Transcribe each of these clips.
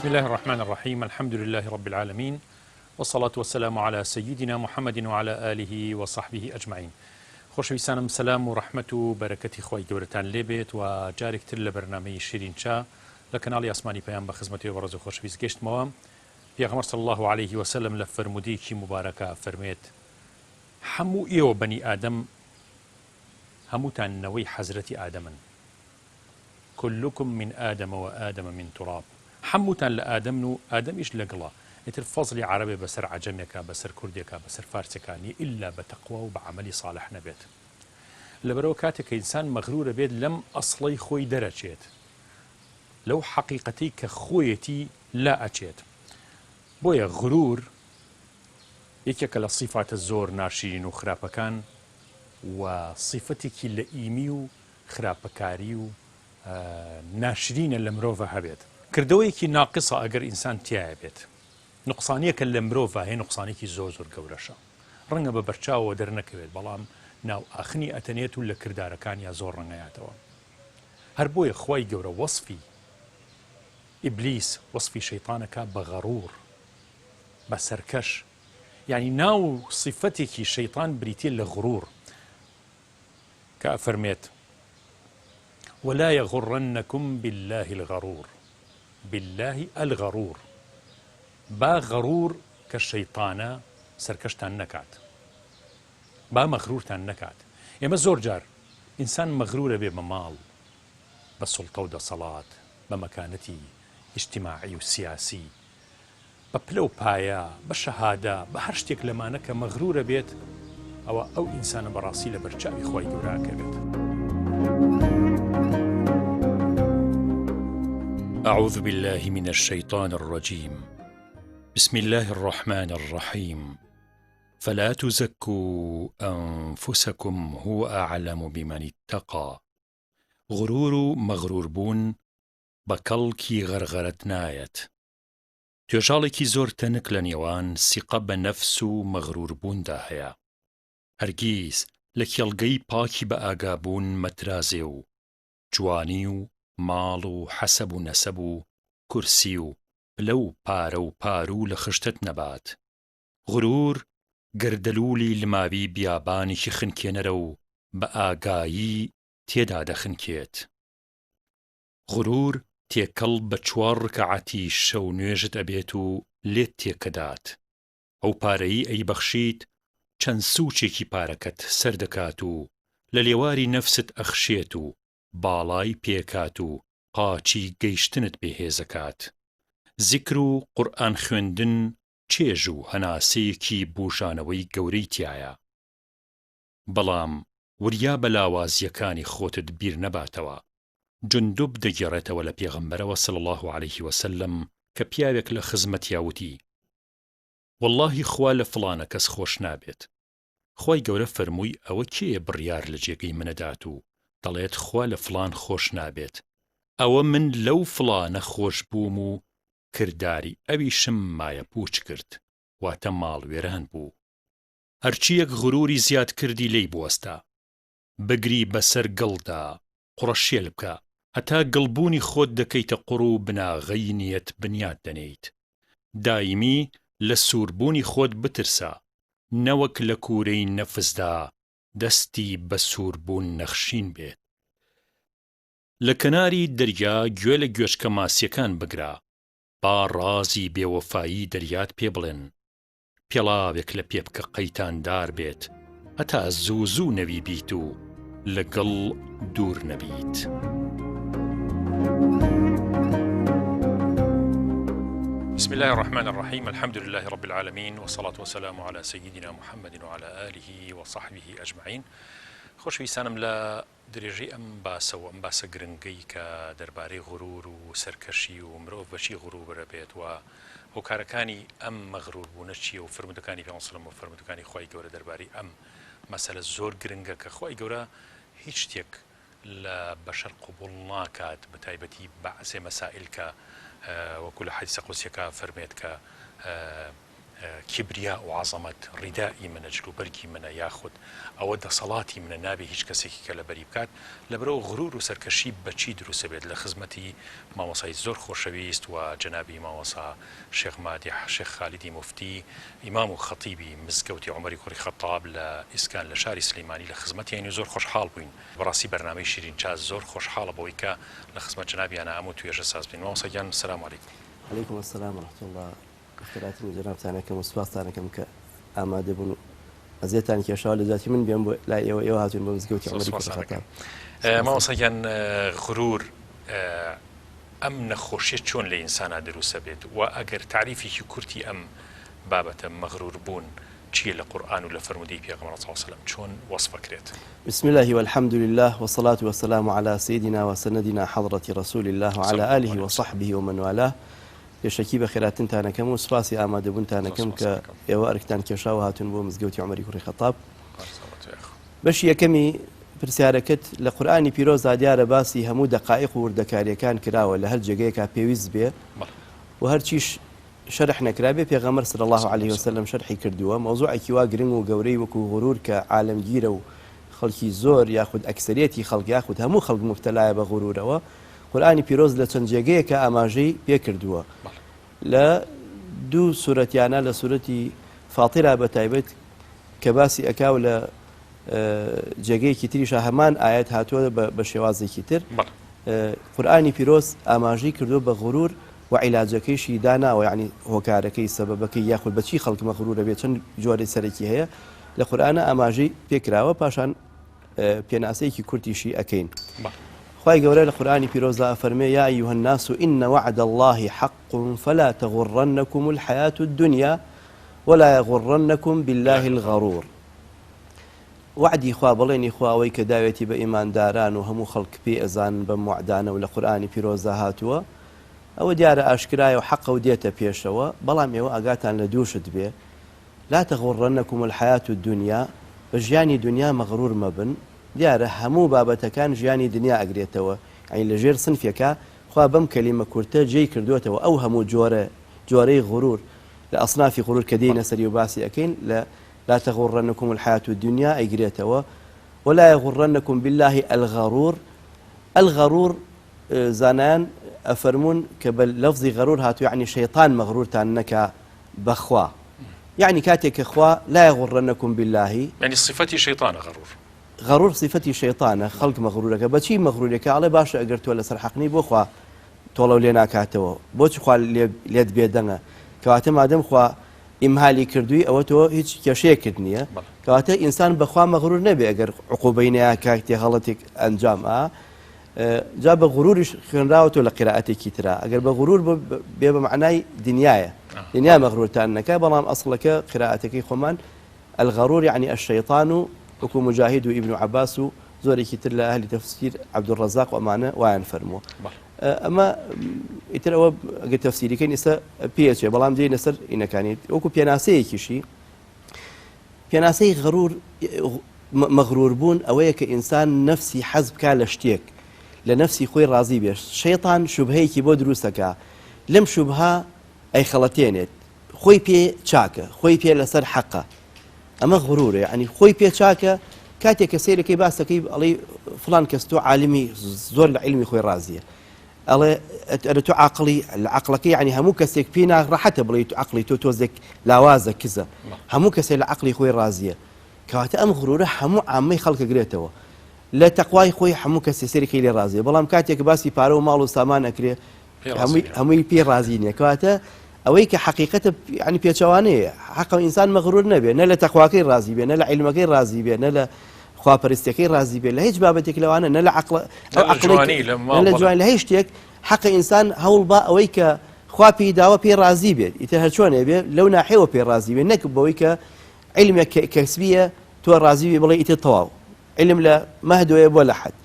الله الرحمن الرحيم. الحمد لله رب العالمين، والصلاة والسلام على سيدنا محمد وعلى آله وصحبه أجمعين. خۆشەویستانم سەلام و ڕەحمەت و بەرەکەتی خۆی گەورەتان لێبێت و جارێکتر لە بەرنامەی شیرینچا لە کەناڵی ئاسمانی پەیام بە خزمەتی بەڕێز و خۆشەویست گەشتمەوە. پێغەمبەر صلی الله عليه وسلم لە فەرمودەیەکی مبارەکە فەرمێت: هەموو ئێوە بەنی ئادەم هەمووتان نەوەی حەزرەتی ئادەمن، كلكم من آدم وآدم من تراب. هەمووتان لە ئادەمن و ئادەمیش لەگەڵا. ئیتر فەزلی عەرەبێ بەسەر عەجەمێکە، بەسەر کوردێکە، بەسەر فارسەکانی ئیلا بە تەقوا و بە عەمەلی ساڵح نەبێت. لەبەرەوە کاتێک کە ئینسان مەغرورە بێت لەم ئەسڵەی خۆی دەرەچێت، لەو حەقیقەتەی کە خۆیەتی لا ئەچێت. بۆیە غرور یەکێکە لە صیفاتە زۆر ناشرین و خراپەکان و صیفەتێکی لە ئیمی و خراپەکاری و ناشرینە لە مرۆڤە هەبێت. کردەوەیەکی ناقصە ئەگەر ئینسان تایە بێت. نقصانیەکە لە مرۆڤە هەیە، نقصانێکی زۆر زۆر گەورەشە. ڕەنگە بە بەرچاوەوە دەرنەکەوێت، بەڵام ناو ئاخنی ئەتەنێت و لە کردارەکانیا زۆر ڕەنگەیاتەوە. هەر بۆیە خوای گەورە وەصفی ئیبلیس، وەصفی شەیطانەکە بە غەڕوور، بە سەرکەش. یعنی ناو صیفەتێکی شەیطان بریتیە لە غڕوور، کە ئەفەرمێت: ولا يغرنكم بالله الغرور. بالله الغرور. با غەڕوور کە شەیطانە سەرکەشتان نەکات، با مەغرورتان نەکات. ئێمە زۆر جار ئینسان مەغرورە بێ بە ماڵ، بە سوڵتە و دەسەڵات، بە مەکانەتی ئیجتیماعی و سیاسی، بە پلە و پایە، بە شەهادە، بە هەر شتێک لەمانە کە مەغرورە بێت، ئەوە ئەو ئینسانە بەڕاستی لە بەرچاوی خۆی گەورەکە بێت. أعوذ بالله من الشيطان الرجيم. بسم الله الرحمن الرحيم. فلا تزكوا أنفسكم هو أعلم بمن اتقى. غرور مغرور بون بەکەڵکی غەرغەرت نایەت. توێژاڵێکی زۆر تەنک لە نێوان سیقە بە نەفس و مەغرور بووندا هەیە. هەرگیز لە کێڵگەی پاکی بە ئاگابوون مەترازێ و جوانی و ماڵ و حەسەب و نەسەب و کورسی و پلە و پارە و پارو لە خشتت نەبات. غرور گردەلوولی لماوی بیابانێکی خنکێنەرە و بە ئاگایی تێدا دەخنکێت. غرور تێکەڵ بە 4 ڕکەعەتی شەو نوێژت ئەبێت و لێت تێکەدات. ئەو پارەی ئەیبەخشیت چەند سووچێکی پارەکەت سەردەکات و لە لێواری نەفست ئەخشێت و باڵای پێکات و قاچی گەیشتنت بێهێزەکات. زیکر و قورئان خوێندن چێژ و هەناسەیەکی بوژانەوەی گەورەی تایە. بەڵام وریا بە لاوازیەکانی خۆتت بیر نەباتەوە. جندوب دەگێڕێتەوە لە پێغەمبەرەوە صلی الله عليه وسلم کە پیاوێک لە خزمەتیاوتی: واللهی خوا لە فڵانە کەس خۆش نابێت. خوای گەورە فەرمووی: ئەوە کێیە بڕیار لە جێگەی منەدات و دەڵێت خوا لە فڵان خۆش نابێت؟ ئەوە من لەو فڵانە خۆش بووم و کردداری ئەویشم مایە پوچ کرد، واتە ماڵوێران بوو. هەرچیەک غروری زیاد کردی لی بوەستە، بگری بەسەر گڵدا قوڕەشێل بکە، هەتا گڵبوونی خۆت دەکەیتە قوڕ و بناغەی نیەت بنیاد دەنێیت. دایمی لە سووربوونی خۆت بترسە، نەوەک لە کوورەی نەفسدا دەستی بە سووربوون نەخشین بێت. لە کەناری دەریا گوێ لە گوێشکە ماسیەکان بگرە، با ڕازی بێوەفایی دەریات پێ بڵێن. پێڵاوێک لە پێ بکە قەیتاندار بێت، هەتا زوو زوو نەوی بیت و لەگەڵ دوور نەبیت. بسم الله الرحمن الرحيم. الحمد لله رب العالمين، والصلاة والسلام على سيدنا محمد وعلى آله وصحبه أجمعين. خۆشەویستانم لە درێژەی ئەم باسەوە، ئەم باسە گرنگەی کە دەربارەی غرور و سەرکەشی و مرۆڤ بەچی غروورە بێت و هۆکارەکانی ئەم مەغرور بوونە چییە و فرمودەکانی پێغەمبەر صلی الله علیه و سلم و فرمودەکانی خوای گەورە دەربارەی ئەم مەسەلە زۆر گرنگە کە خوای گەورە هیچ شتێک لە بەشەر قبوڵ ناکات، بە تایبەتی بەعسێ مەسائل کە وەکو لە حەدیسە قودسیەکە فەرمێت کە کبریا و عظمت ڕیدائی منە جلوبەرگی منە یاخود ئەوە دەسەڵاتی منە نابێ هیچ کەسێکی کە لە بەری بکات لەبەرەوە غرور و سەرکەشی بەچی دروستە بێت لە خزمەتی مامۆسای زۆر خۆشەویست و جەنابی مامۆسا شێخ مادیح شێخ خالیدی موفتی ئیمام و خەتیبی مزگەوتی عومەری کوڕی خەتاب لە ئیسکان لە شاری سلەیمانی لە خزمەتیانی زۆر خۆشحاڵ بووین بەڕاستی بەرنامەی شیرین چاس زۆر خۆشحاڵە بەوەی کە لە خزمەت جەنابیانە ئەم و توێژە ساز بین مامۆسا گیان سەلام عەلەیکوم. عليكم السلام ورحمة الله اختلاتني جنابتانكم وسپاسانكم کە ئامادە بوون ئەزیێتان کێشاوە لە ذاتی من بێم بۆ لای ئێوە هاتوون بۆ مزگەوتی عومەری کوڕی خەتاب. مامۆسا گیان غرور ئەم نەخۆشیە چۆن لە ئینسانە دروستە بێت و ئەگەر تعریفێکی کورتی ئەم بابەتە مەغرور بوون چیە لە قورئان و لە فەرمودەی پێغەمبەر صلی الله علیه و سلم چۆن وەصفەکرێت؟ بسم الله والحمد لله والصلاة والسلام على سيدنا وسندنا حضرة رسول الله وعلى آله وصحبه ومن والاه. پێشەکی بە خێراتنتانەکەم و سوپاسی ئامادەبوونتانەکەم کە ئێوە ئەرکتان کێشاوە هاتون بۆ مزگەوتی عومەری کوڕی خەتاب. بەشی یەکەمی پرسیارەکەت لە قورئانی پیرۆزدا دیارە باسی هەموو دەقائق و وردەکاریەکان کراوە لە هەر جێگەیەکا پێویست بێ و هەرچیش شەرح نەکرابێ پێغەمبەر صلی الله عليه وسلم شەرحی کردووە. مەوزوعێکی وا گرنگ و گەورەی وەکو غرور کە عالەمگیرە و خەڵکی زۆر یاخود ئەکسەریەتی خەڵک یاخود هەموو خەڵک مبتەلایە بە غرورەوە قورئانی پیرۆز لە چەند جێگەیەکە ئاماژەی پێ کردووە. لە دوو سورەتیانە لە سورەتی فاتیرە بە تایبەت کە باسی ئەکاو لە جێگەیەکی تریشە هەمان ئاەت هاتووە بە شێوازێکی تر قورئانی پیرۆز ئاماژەی کردووە بە غرور و عیلاجەکەیشی داناوە یعنی هۆکارەکەی سەبەبەکەی یاخود بەچی خەڵک مەغرورە بێت چەند جۆرەی سەرەکی هەیە لە قورئانە ئاماژەی پێکراوە پاشان پێناسەیەکی کورتیشی ئەکەین. خی گەورە لە قورئانی پیرۆزدا ئەفەرمێ یا ئەیها الناس إن وعد الله حق فلا تغرنكم الحياة الدنيا ولا يغرنكم بالله الغرور. وعدی خوا بەڵێنی خوا ئەوەی کە داوێتی بە ئیمانداران و هەموو خەڵک پێ ئەزان بەم وعدانە و لە قورئانی پیرۆزدا هاتووە ئەوە دیارە ئاشکرایە و حەقە و دێتە پێشەوە بەڵام ئێوە ئاگاتان لە دووشت بێ لا تغرنكم الحياة الدنيا بە ژیانی دنیا مەغرور مەبن. دیارە هەموو بابەتەکان ژیانی دنیا ئەگرێتەوە ئەین لە ژێر سنفێکە خوا بەم کەلیمە کورتە جێی کردوێتەوە ئەو هەموو جۆرەی غرور لە ئەصنافی غرور کە دێنە سەری و باسی ئەەکەین لە لا تغرنكم الحياة الدنيا ئەیگرێتەوە ولا يغرنكم بالله الغرور. الغرور زانان ئەفەرمون کە بە لەفزی غەرور هاتو یعنی شەیطان مەغرورتان نەکا بەخوا یعنی کاتێک کە خوا لا يغرنكم بالله يعني صفەتی شەیطانە غرور صفەتی شەیطانە خەڵک مەغرورەکە بەچی مەغرورەکە ئەڵێ باشە ئەگەر تۆ لەسەر حەقنی بۆ خوا تۆڵە لێ ناکاتەوە بۆچی خوا لێت بێدەنگە کەواتە مادەم خوا ئیمهالی کردووی ئەوە تۆ هیچ کێشەیەکرد نییە کەواتە ئینسان بەخوا مەغرور نەبێ ئەگەر عقوبەی نەیە کاتێ هەڵەتێک ئەنجام جا بە غروریش خوێنراوە تۆ لە قیرائەتێکی ترا ئەگەر بە غرور بێ بە معنای دنیایە دنیا مەغرورتان نەکە بەڵام ئەسڵەکە قیرائەتەکەی خۆمان الغرور يعني الشيطان وكو مجاهد وابن عباس و زۆرێکی تر لە ئەهلی تەفسیر عەبدوڕەزاق ئەمانە وایان فەرمووە. ئەمە ئیتر ئەوە ئەگەر تەفسیریکەین ئێستا پێچێ بەڵام دێنە سەر ئینەکانی وەکو پێناسەیەکیشی پێناسەی غەرور مەغرور بوون ئەوەیە کە ئینسان نەفسی حەز بکا لە شتێک لە نەفسی خۆی ڕازی بێش شەیطان شوبهەیەکی بۆ دروستەکە لەم شوبها ئەیخەڵەتێنێت خۆی پێ چاکە خۆی پێ لەسەر حەقە ئەمە غرورە یعنی خۆی پێ چاکە کاتێک کە سیرەکەی باسەکەی ئەڵێ فلان کەس تۆ عالمی زۆر لە عیلمی خۆی ڕازیە ئەڵێ تۆ عاقڵی لە عەقڵەکەی یعنی هەموو کەسێک پێی ناڕەحەتە بڵێ تو عەقڵی تۆ تۆزێک لاوازە کزە هەموو کەسێک لە عەقڵی خۆی ڕازیە کەواتە ئەم غرورە هەموو عامەی خەڵکە گرێتەوە لە تەقوای خۆی هەموو کەسێ سیرەکەی لێ ڕازیە بەڵام کاتێک باسی پارە و ماڵ و سامان ئەکرێ هەمووی پێ ڕازی نییە کەواتە ئەوەی کە حقیقەتە ینی پێچەوانەیە حەق ئینسان مەغرور نەبێ نە لە تەقواکەی ڕازی بێ نە لە عیلمەکەی ڕازی بێ نە لە خواپەرستیەکەی ڕازی بێ لە هیچ بابەتێک لەوانە نە لە لە جوان لە هیچ شتێک حەق ئینسان هەوڵ با ئەوەی کە خوا پێی داوە پێی ڕازی بێت ئیتر هەر چۆنێ بێ لەو ناحێوە پێی ڕازی بێ نەک بەوەی کە عیلمێک کەسبیە تۆ ڕازی بێ بڵێ ئیتر تەواو عیلم لە مەهدۆیە بۆ لە حەد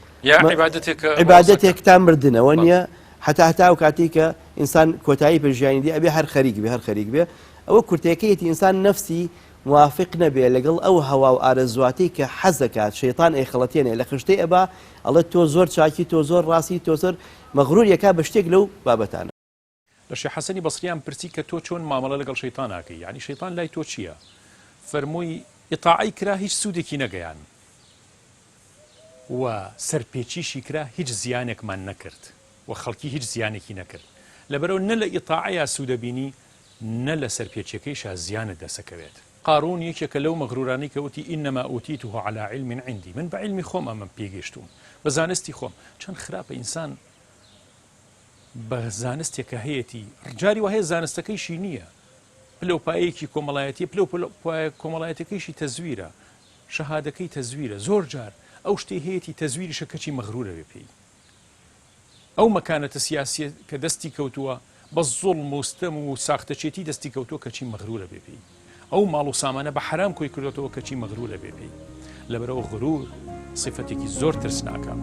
عیبادەتێک تا مردنەوە نییە حتا و کاتی کە ئینسان کۆتایی پێژیانی دی ئەبێ هەر خەریک بێ هەر خەریک بێ ئەوە کورتەکەیەتی ئینسان نەفسی موافق نەبێ لەگەڵ ئەو هەوا و ئارەزواتەی کە حەز دەکات شەیطان ئەیخەڵەتێنێ لە خشتەی ئەبا ئەڵێ تۆ زۆر چاکی تۆ زۆر ڕاستی تۆ زۆر مەغرور یەکا بە شتێک لەو بابەتانە شێخ حەسەنی بەسرییان پرسی کە تۆ چۆن مامەڵە لەگەڵ شەیتان ناکەی یعنی شەیتان لای تۆ چییە فەرمووی ئیطاعەی کرا هیچ سوودێکی نەگەیان و سەرپێچیشی کرا هیچ زیانێکمان نەکرد و خەڵکی هیچ زیانێکی نەکرد لەبەرەوە نە لە ئیطاعەیە سوودەبینی نە لە سەرپێچیەکەیشا زیانت دەسەکەوێت قارون یەکێکە لەو مەغرورانەی کە وتی ئینەما ئوتیته على علم عندي من بە علمی خۆم ئەمەم پێگەیشتوم بە زانستی خۆم چەند خراپە ئینسان بە زانستێکە هەیەی ڕجاری وهەیە زانستەکەیشی نییە پلەپایەکی کۆمەڵایەتی پلەپایە کۆمەڵایەتەکەیشی تەزویرە شەهادەکەی تەزویرە زۆر جار ئەو شتەی هەیەی تەزویریشە کەچی مەغرورە بێ پێی ئەو مەکانەتە سیاسی کە دەستی کەوتووە بە زوڵم و ستەم و ساختەچێتی دەستی کەوتووە کەچی مەغرورە بێ پێی ئەو ماڵ و سامانە بە حرام کۆی کردوێتەوە کەچی مەغرورە بێ پێی لەبەرەوە غرور صفەتێکی زۆر ترسناکە.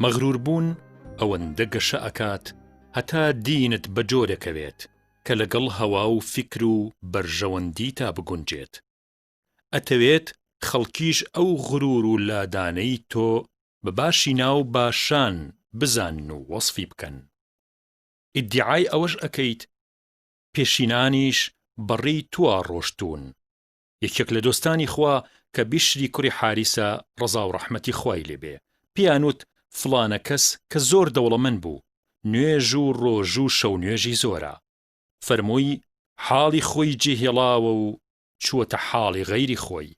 مەغروربوون ئەوەندە گەشە ئەکات هەتا دینت بە جۆرەکەوێت کە لەگەڵ هەوا و فکر و بەرژەوەندی تا بگونجێت ئەتەوێت خەڵکیش ئەو غرور و لادانەی تۆ بە باشی ناو باشان بزان و وەصفی بکەن ئیدعای ئەوەش ئەکەیت پێشینانیش بەڕێی تووە ڕۆشتون یەکێک لە دۆستانی خوا کە بیشری کوڕی حاریسە ڕەزا و ڕەحمەتی خوای لێبێ پیانوت فلانە کەس کە زۆر دەوڵەمەند بوو نوێژ و ڕۆژ و شەو نوێژی زۆرە فەرمووی حاڵی خۆی جێهێڵاوە و چووەتە حاڵی غەیری خۆی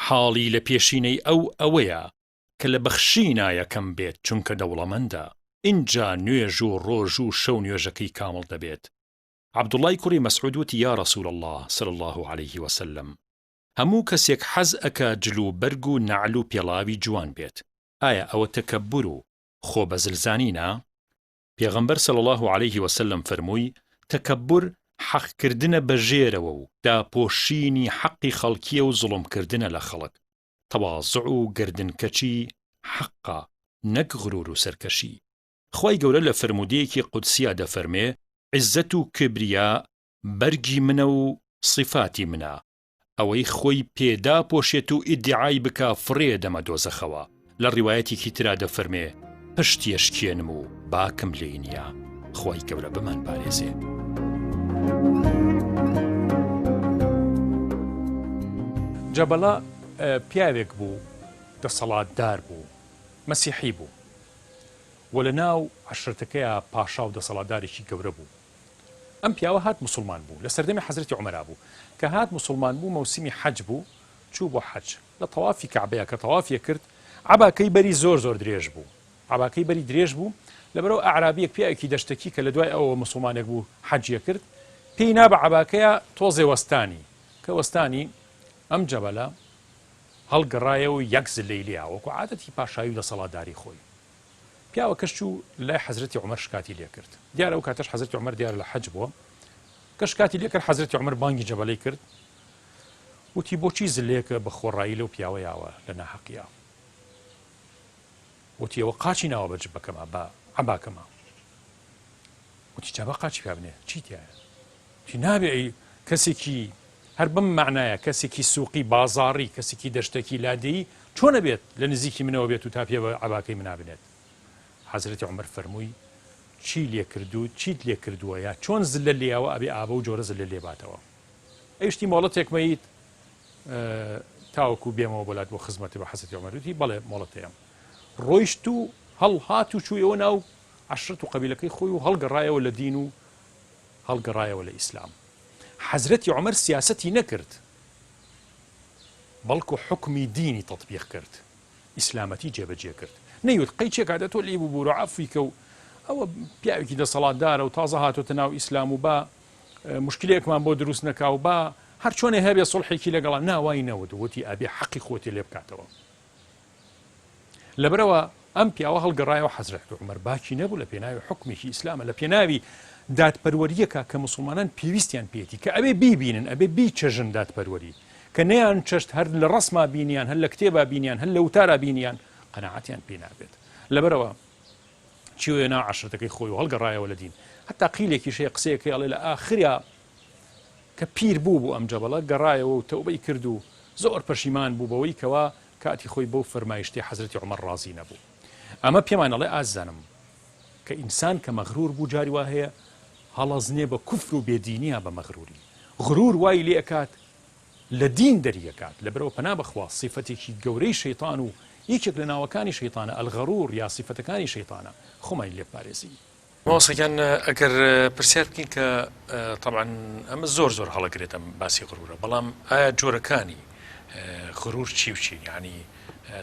حاڵی لە پێشینەی ئەو ئەوەیە کە لە بەخشی نایەکەم بێت چونکە دەوڵەمەندە اینجا نوێژ و ڕۆژ و شەو نوێژەکەی کامڵ دەبێت عەبدوڵای کوڕی مەسعود وتی یا ڕەسوول الله صلی الله عليه وسلم هەموو کەسێک حەز ئەکا جلو بەرگ و نەعل و پێڵاوی جوان بێت ئایا ئەوە تەکەببور و خۆ بەزلزانینە پێغەمبەر صلی الله عليه وسلم فەرمووی تەکەببور حەقکردنە بەژێرەوە و داپۆشینی حەقی خەڵکیە و زوڵمکردنە لە خەڵک تەواضع و گردنکەچی حەقا نەک غرور و سەرکەشی خوای گەورە لە فرمودەیەکی قودسیە دەفەرمێ عزت و کبریا بەرگی منە و صفاتی منە ئەوەی خۆی پێدا پۆشێت و ئیدعای بکا فڕێ دەمە دۆزەخەوە لە ڕیوایەتێکی ترا دەفەرمێ پشتیەشکێنم و باکم لێی نییە خوای گەورە بمان پارێزێ. جەبەڵە پیاوێک بوو دەسەڵاتدار بوو مەسیحی بوو و لە ناو عەشرەتەکەیە پاشا و دەسەڵاتدارێکی گەورە بوو ئەم پیاوە هات موسڵمان بوو لە سەردەمی حەزرەتی عومەرا بوو کە هات موسڵمان بوو مەوسیمی حەج بوو چوو بۆ حەج لە تەوافی کەعبەیە کە تەوافیە کرد عەباکەی بەری زۆر زۆر درێژ بوو عەباکەی بەری درێژ بوو لەبەرەوە ئەعرابیەک پیاوێکی دەشتەکی کە لە دوای ئەوە موسڵمانێک بوو حەجیە کرد پێی نا بە عەباکەیە تۆزێ وەستانی کە وەستانی ئەم جەبەلە هەڵگەڕایە و یەک زلەی لێیا وەکو عادەتی پاشایی و دەسەڵاتداری خۆی پیاوە کەس چوو لای حەزرەتی عومەر شکاتی لێ کرد دیارە ئەو کاتەش حەزرەتی عومەر دیارە لە حەج بووە کە شکاتی لێ کرد حەزرەتی عومەر بانگی جەبەلەی کرد وتی بۆچی زلەیەکە بە خۆڕایی لەو پیاوەیاوە لە ناحەقیە وتی ئەوە قاچی ناوە بە جبەکەمە بە عەباکەمە وتی جا بە قاچی پیا بنێ چی تایە وتی نابێ ئەی کەسێکی هەر بەم معنایە کەسێکی سووقی بازاڕی کەسێکی دەشتێکی لادەیی چۆنە بێت لە نزیکی منەوە بێت و تا پێ بە عەباکەی منابنێت حەزرەتی عومەر فەرمووی چی لێ کردو چیت لێ کردووە یا چۆن زلە لێیاوە ئەبێ ئابە و جۆرە زلە لێ باتەوە ئەیشتی مۆڵەتێک مەیت تاوەکو بێمەوە بۆلات بۆ خزمەتی بە حەزرەتی عومەر وتی بەڵێ مۆڵەتەیەم ڕۆیشت و هەڵهات و چوویەوە ناو عەشرەت و قەبیلەکەی خۆی و هەڵگەڕایەوە لە دین و هەڵگەڕایەوە لە ئیسلام حەزرەتی عومەر سیاسەتی نەکرد بەڵکو حکمی دینی تەطبیق کرد ئیسلامەتی جێبەجێ کرد نەیوت قەی چێکاتە تۆ لێ بوو بوو عەفویکە و ئەوە پیاوێکی دەسەڵاتدارە و تازە هاتۆتە ناو ئیسلام و با مشکلەیەکمان بۆ دروست نەکا و با هەر چۆنێ هەبێ سڵحێکی لەگەڵا ناوای نەوت وتی ئەبێ حەقی خۆتی لێ بکاتەوە لەبەرەوە ئەم پیاوە هەڵگەڕایەوە حەزرەتی عومەر باکی نەبوو لە پێناوی حکمێکی ئیسلامە لە پێناوی دادپەروەریەکە کە موسڵمانان پێویستیان پێێتی کە ئەبێ بیبینن ئەبێ بیچەژن دادپەروەری کە نەیان چەشت هەر لە ڕسما بینیان هەر لە کتێبا بینیان هەر لە وتارا بینیان قەناعەتیان پێ نابێت لەبەرەوە چیوە ناو عەشرەتەکەی خۆی و هەڵگەڕایەوە لە دین هەتا قیلێکی شەیە قسەیەکەی ئەڵێ لە ئاخریا کە پیر بوو بوو ئەم جەبەڵە گەڕایەوە و تەوبەی کرد و زۆر پەشیمان بوو بەوەی کەوا کاتی خۆی بەو فەرمایشتەی حەزرەتی عومەر ڕازی نەبوو ئەمە پێمانەڵێ ئازانم کە ئینسان کە مەغرور بوو جاری وا هەیە هەڵەزنێ بە کوفر و بێدینیە بە مەغروری غرور وای لێ ئەکات لە دین دەریەکات لەبەرەوە پەنا بەخوا سیفەتێکی گەورەی شەیطان و یەکێک لە ناوەکانی شەیطانە ئەلغەرور یا سیفەتەکانی شەیطانە خۆمای لێپارێزی مۆسەکان ئەگەر پرسیار بکەین کە طبعا ئەمە زۆر زۆر هەڵەگرێتم باسی غرورە بەڵام ئایا جۆرەکانی غرور چی و چین یعنی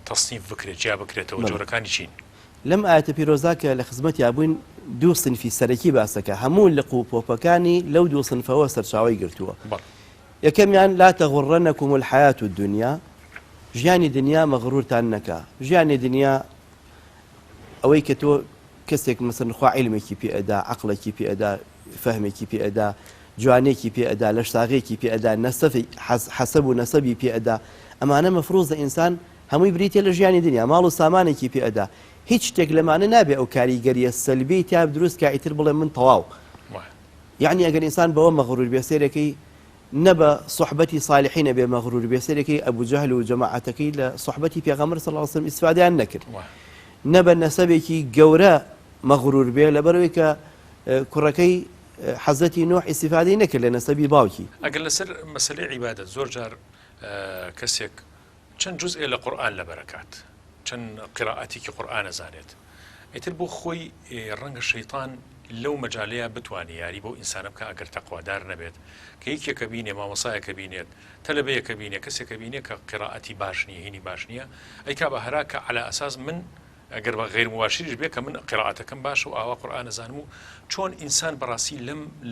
تەصنیف بکرێت جیا بکرێتەوە جۆرەکانی چین لەم ئاەتە پیرۆزاکە لە خزمەت یابووین دوو سنفی سەرەکی باسەکە هەموو لە قوپۆپەکانی لەو دوو سنفەوە سەرچاوی گرتووە یەکەمیان لا تەغوڕەنەکم الحەیات الدنیا ژیانی دنیا مەغرورتان نەکا ژیانی دنیا ئەوەی کە تۆ کەسێک مەسەن خوا عیلمێکی پێ ئەدا عەقڵێکی پێ ئەدا فەهمێکی پێ ئەدا جوانێکی پێ ئەدا لەشساغێکی پێ ئەدا نەسەفی حەسەب و نەسەبی پێ ئەدا ئەمانە مەفروضە ئینسان هەمووی بریتە لە ژیانی دنیا ماڵ و سامانێکی پێ ئەدا هیچ شتێک لەمانە نابێ ئەو کاریگەریە سەلبی تا دروست کە ئیتر بڵێ من تەواو یعنی ئەگەر ئینسان بەوە مەغرور بێ سێرەکەی نەبە صحبەتی صالحینە بێ مەغرور بێ سێرەکەی ئەبوو جەهل و جەماعەتەکەی لە صحبەتی پێغەمبەر صلی الله علیه وسلم ئیسفادەیان نەکرد نەبە نەسەبێکی گەورە مەغرور بێ لەبەرەوەی کە کوڕەکەی حەزەتی نوح ئیسفادەی نەکرد لە نەسەبی باوکی ئەگەر لەسەر مەسەلەی عیبادەت زۆر جار کەسێک چەند جزئێ لە قورئان لەبەرەکات چەند قراءەتێکی قورئان ئەزانێت ئیتر بۆ خۆی ڕەنگە شەیطان لەو مەجالەیە بتوانێت یاری بۆ ئینسانە بکە ئەگەر تەقوادار نەبێت کە یەکێکە بینێ مامۆسایەکە بینێت تەلەبەیەکە بینێ کەسێکە بینێ کە قراءەتی باش نییە هینی باش نییە ئەیکا بە هەرا کە عەلا ئەساس من ئەگەر بە غیر مباشریش بێ کە من قراءەتەکەم باشە و ئاوا قورئان ئەزانم و چۆن ئینسان بەڕاستی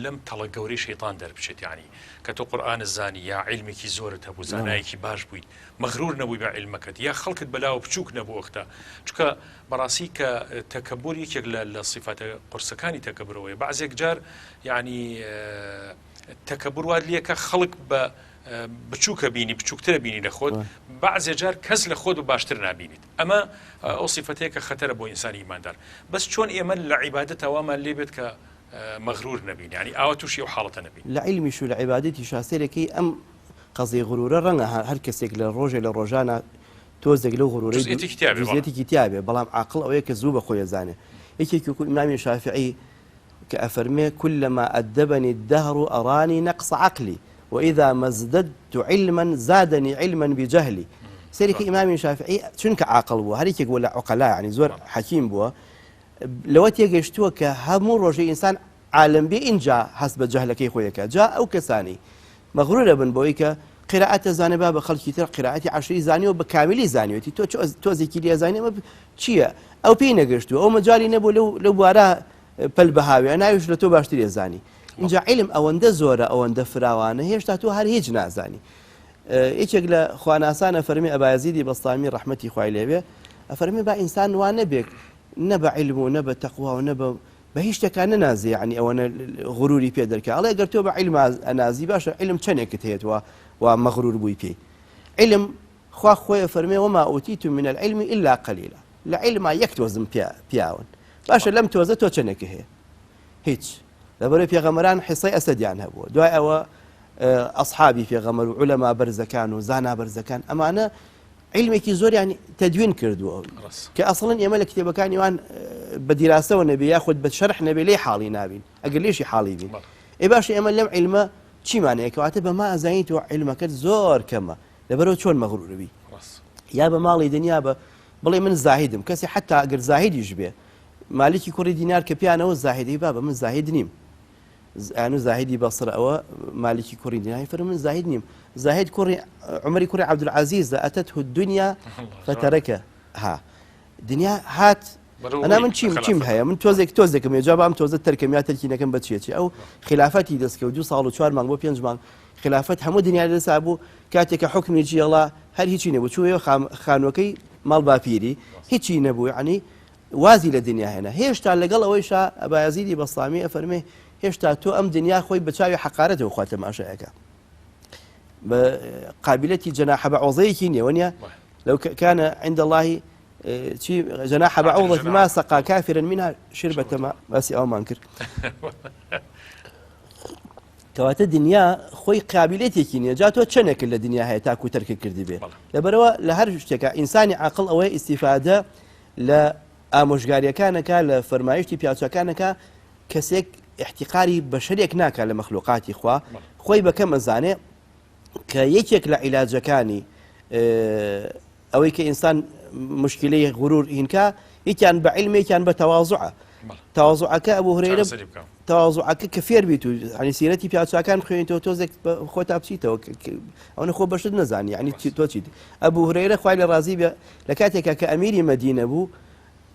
لەم تەڵە گەورەی شەیطان دەربچێت یعنی کە تۆ قورئان زانی یا عیلمێکی زۆرت هەبوو زانایەکی باش بوویت مەغرور نەبووی بە عیلمەکەت یا خەڵکت بەلاوە بچووک نەبوو وەختە چونکە بەڕاستی کە تەکەببور یەکێک لە صیفاتە قورسەکانی تەکەببرەوەی بەعزێک جار یعنی تەکەببور وا لێکە خەڵک بە بچووکە بینی بچووکترە بینی لە خۆت بەعزێ جار کەس لە خۆت و باشتر نابینیت ئەمە ئەو صیفەتەیە کە خەتەرە بۆ ئینسانی ئیماندار بەس چۆن ئێمە لە عیبادەت ئەوامان لێ بێت کە مەغرور نەبین یعنی ئاوا تووشی ئەو حاڵەتە نەبین لە عیلمیش و لە عیبادەتی شاسێرەکەی ئەم قەزەی غرورە ڕەنگە هەر کەسێک لە ڕۆژێ لە ڕۆژانە تۆزێک لەو غرورەی جزئیەتێکی تیابێ بەڵام عاقڵ ئەوەیە کە زوو بە خۆی ئەزانێ یەکێکی وەکو ئیمامی شافعی کە ئەفەرمێ كلما أدبني الدهر أراني نقص عقلي وإذا ما ازددت علما زادني علما بجهلي سيرك إمام شافعي چونك عاقل بووە هەرێکێک بووە لە عوقەلا یعنی زۆر حەکیم بووە لەوە تێگەیشتووە کە هەموو ڕۆژەی ئینسان عالم بێ اینجا هەست بە جەهلەکەی خۆیەکە جا ئەو کەسانی مەغرورە بن بۆی کە قراءەت دەزانێ با بە خەڵکی تر قراءەتی عەشری زانیوە بە کاملی زانیوەتی تۆزێکی لێ زانێ ئەمە چییە ئەو پێی نەگەشتووە ئەو مەجالی نەبوو لەو بوارە پەل بەهاوێ ناویش لە تۆ باشتر ێزانی اینجا عیلم ئەوەندە زۆرە ئەوەندە فراوانە هێشتا تۆ هەر هیچ نازانی یەکێک لە خواناسانە فەرمی ئەبایەزیدی بەستامی ڕەحمەتی خوای لێبێ ئەفەرمی با ئینسان وان نەبێت نە بە عیلم و نە بە تەقوا و نە بە هیچ شتێکان نەنازی یعنی ئەوەنە غروری پێ دەرکە ئەڵێ ئەگەر تۆ بە عیلم ئەنازی باشە عیلم چەندێکت هەیەتەوە و مەغرور بووی پێی عیلم خوا خۆیە فەرمێ وما ئوتیتم من العلم إلا قليلا لە عیلما یەک تۆزم پیاون باشە لەم تۆزە تۆ چەندێکی هەیە هیچ لەبەرەوەی پێغەمبەران حیسەی ئەسەدیان هەبووە دوای ئەوە ئەصحابی پێغەمبەر و عولەما بەرزەکان و زانا بەرزەکان ئەمانە عیلمێکی زۆریان تەدوین کردووە کە ئەسڵەن ئێمە لە کتێبەکانی وان بە دیراسەوە نەبێ یاخود بە شەرح نەبێ لێ حاڵی نابین ئەگەر لێشی حاڵی بین ئێ باشە ئێمە لەم عیلمە چیمانەیە کەواتە بەما ئەزانیت و عیلمەکەت زۆر کەمە لەبەرەوە چۆن مەغرووربی یا بە ماڵی دنیا بە بڵێ من زاهیدم کەسی حتا ئەگەر زاهیدیش بێ مالکی کوڕی دینار کە پیانەوە زاهیدی بابە من زاهید نیم ئەنو زاهیدی بەسڕ ئەوە مالکی کوڕی دیناری فەرمێ من زاهید نیم زاهید کوڕی عومەری کوڕی عەبدولعەزیزە ئەتەته الدنيا فتركها دنیا هات ئەنا من چیم هەیە من تۆزێکم ێجا بام تۆزە تەرکەم یا تەرکینەکەم بچێتی ئەو خلافەتی دەستکەوت 2 ساڵ و 4 مانگ بۆ 5 مانگ خلافەت هەموو دنیا دەسا بوو کاتێکە حکمێکی ئەڵا هەر هیچی نەبوو چووە خانوەکەی ماڵ باپیری هیچی نەبوو یعنی وازی لە دنیا هێنا هێشتا لەگەڵ ئەوەیشا ئەبایەزیدی بەستامی ئەفەرمێ هێشتا تۆ ئەم دنیا خۆی بە چاوی حەقارەتەوە خوا تەماشایەکە بە قابلەتی جەناح بەعوضەیەکی نییە وەنیە لو كان عند الله جناح بعوضة ما سقى كافرا منها شربة ماء بس أو ما انكر كواتە دنیا خۆی قابلێتێکی نییە جا تۆ چەندێک لە دنیا هەیە تاکو تەرکە کردی بێ لەبەرەوە لە هەر شتێکە ئینسانی عاقڵ ئەوەی ئیستیفادە لە ئامۆژگاریەکانەکە لە فەرمایشتی پیاچەکانەکە کەسێک احتیقاری بەشەرێک ناکات لە مەخلوقاتی خوا خۆی بەکەم ئەزانێ کە یەکێک لە عیلاجەکانی ئەوەی کە ئینسان مشکلەی غرور هینکە یەکیان بە عیلمێکیان بە تەواضوعە تەواضوعەکە ئەبوو هورەیرە تەواضوعەکە کە فێر بیت و ینی سیرەتی پیاچەکان خوێنیتەوە تۆزێک خۆتا بچیتەوە ئەوە خۆ بەشت نەزانی ینی تۆ چیت ئەبوو هورەیرە خوای لە ڕازی بێ لە کاتێکە کە ئەمیری مەدینە بوو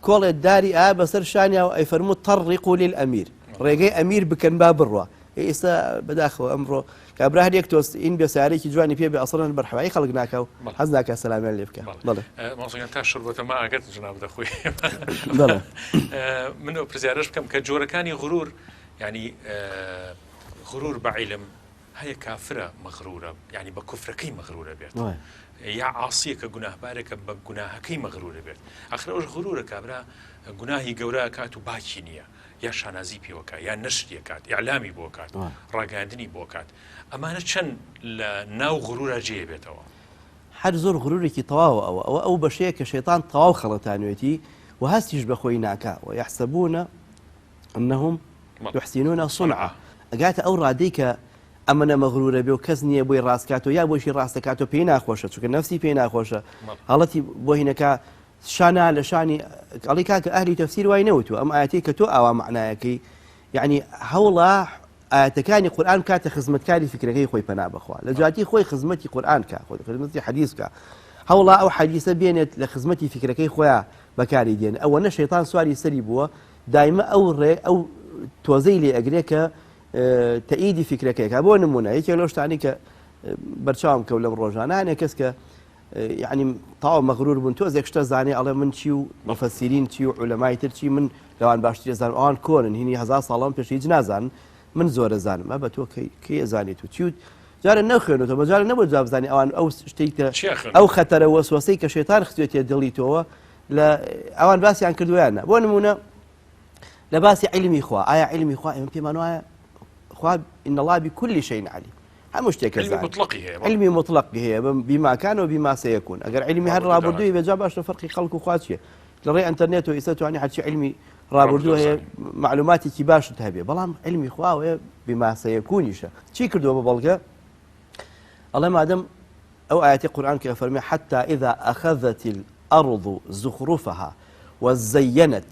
کۆڵێت داری ئا بەسەر شانیا و ئەیفەرمووت تەڕیقوا للئەمیر ڕێگەی ئەمیر بکەن با بڕوە ئێستا بەداخەوە ئەمڕۆ کابرا هەر یەک تۆست ئین بێسارێکی جوانی پێ بێ ئەسڵەن بەرحەوایی خەڵک ناکە و حەز ناکە سەلامیان لێ بکە ماسەکان تا شڕبەتە ما ئاگەت جناب دەخۆی من پرسیارش بکەم کە جۆرەکانی غرور ینی غرور بە عیلم هەیە کافرە مەغرورە ینی بە کوفرەکەی مەغرورە بێت یا عاسیە کە گوناهبارێکە بە گوناهەکەی مەغرورە بێت ئەخر ئەوش غرورە کابرا گوناهی گەورە کات و باکی نییە یا شانازی پێوەکە یا نەشریە کات ئیعلامی بۆ کات ڕاگەاندنی بۆ کات ئەمانە چەند لە ناو غرورە جێ بێتەوە هەر زۆر غرورێکی تەواوە ئەو بەشەیە کە شەیطان تەواو خەڵەتانوێتی و هەستیش بەخۆی ناکا و یحسەبونە ئەنەهم یحسینونە صنعا ئەگاتە ئەو ڕادەی کە ئەمەنە مەغرورە بێ و کەس نییە بۆی ڕاستکاتەوە یا بۆشی ڕاستەکاتەوە پێی ناخۆشە چونکە نەفسی پێی ناخۆشە هەڵەتی بۆ هینەکە شانە لە شانی ئەڵی کاکە ئەهلی تەفسیر وای نەوتوە ئەم ئاەتەی کە تۆ ئاوا معنایەکەی یعنی هەوڵە ئاەتەکانی قورئان کاتە خزمەتکاری فکرەکەی خۆی پەنا بخوا لە جاتی خۆی خزمەتی قورئان کە خۆی خزمەتی حەدیث کە هەوڵە ئەو حەدیثە بێنێت لە خزمەتی فکرەکەی خۆیان بەکاری دێن ئەوە نە شەیطان سواری سەری بووە دایمە ئەو تۆزەی لێ ئەگرێ کە تەئیدی فکرەکەیکە بۆ نمونە یەکێک لەو شتانی کە بەرچاوم کەوت لەم ڕۆژانە هەنێ کەس کە یعنی تاو مەغرور بوون تۆزێک شتە زانێ ئەڵێ من چی و مفەسیرین چی و عولەمای تر چی من لەوان باشتر زانم ئەوان کۆنن هینی هەزار ساڵان پێش هیچ نازانن من زۆرە زانم بە تۆ کەی ئەزانیت و چی و جارە نەخوێنێتەوە بەجارە نەبوو جواب بزانێ ئەوان ئەو شتێک ئەو خەتەرە وەسوەسەی کە شەیطان خستوێتێ دڵیتەوە لە ئەوان باسییان کردویانە بۆ نمونە لە باسی عیلمی خوا ئایا عیلمی خوا ئێمە پێمان وایە خوا إن الله بكل شيء عليم هەموو شتێک علمی مطلقی هەیە بما كان و بما سيكون ئەگەر علمی هەر ڕابردووی بێجا باشە فەرقی خەڵک و خوا چییە لە ڕێی ئینتەرنێت و ئێستا توانی هەرچی علمی ڕابردوو هەیە معلوماتێکی باشت هەبێ بەڵام علمی خواوەیە بما سيكونیشە چی کردووە بە بەڵگە ئەڵێ مادەم ئەو ئاەتی قورئان کە فەرمێ حتى إذا أخذت الأرض زخرفها وزينت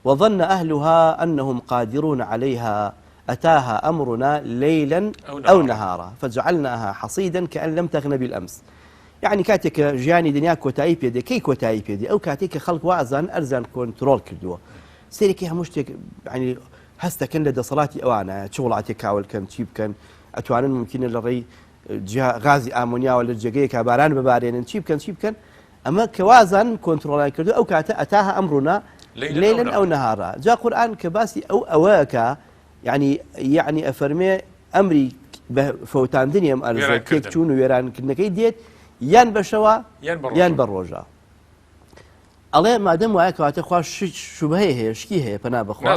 وظن أهلها أنهم قادرون عليها أتاها أمرنا ليلا أو نهارا فجعلناها حصيدا كأن لم تغن بالأمس يعني كاتك جياني دنيا كوتاي بيدي كي كوتاي بيدي أو كاتك خلق وأزان أرزان كنترول كردوه سيركي همشتك يعني هستا كان لدى صلاتي أوانا شغلاتي كاول كم تشيب كان أتوانا ممكن للري غازي أمونيا ولا الجاقية كباران ببارين تشيب كان أما كوازان كنترول كردوه أو كاتا أتاها أمرنا ليلا أو نهارا جاء قرآن كباسي أو أواكا يعني أفرمي أمري فوتان دنيا أرزا كيك تشون ويران كنكي ديت يان بشوا يان بروجا الله ما دام وعاك وعتخوا شبهه هي شكي هي بنا بخوا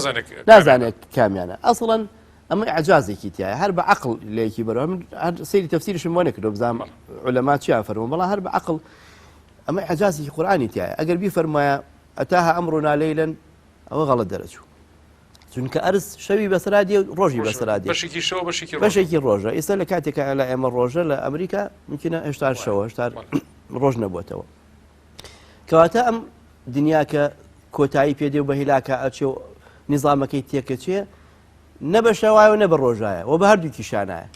نازانك كاميانا أصلا أما إعجازي كيتيا هرب عقل اللي كبروا هر سيري تفسير شمونك لو بزام علماء شافر والله هرب عقل أما إعجازي قرآني تيا أقل بيفرما أتاها أمرنا ليلا أو غلط درجه چونکە ئەرز شەوی بەسرادی و ڕۆژی بەسرادی بەشێکی ڕۆژە ئێستا لە کاتێکە لە ئێمە ڕۆژە لە ئەمریکا ممکنە هێشتا شەوە هێشتا ڕۆژ نەبووەتەوە کەواتە ئەم دنیا کە کۆتایی پێدێ و بە هیلاکە ئەچێ و نیزامەکەی تێکە چێ نە بە شەوایە و نە بە ڕۆژایە و بە هەردووکی شانایە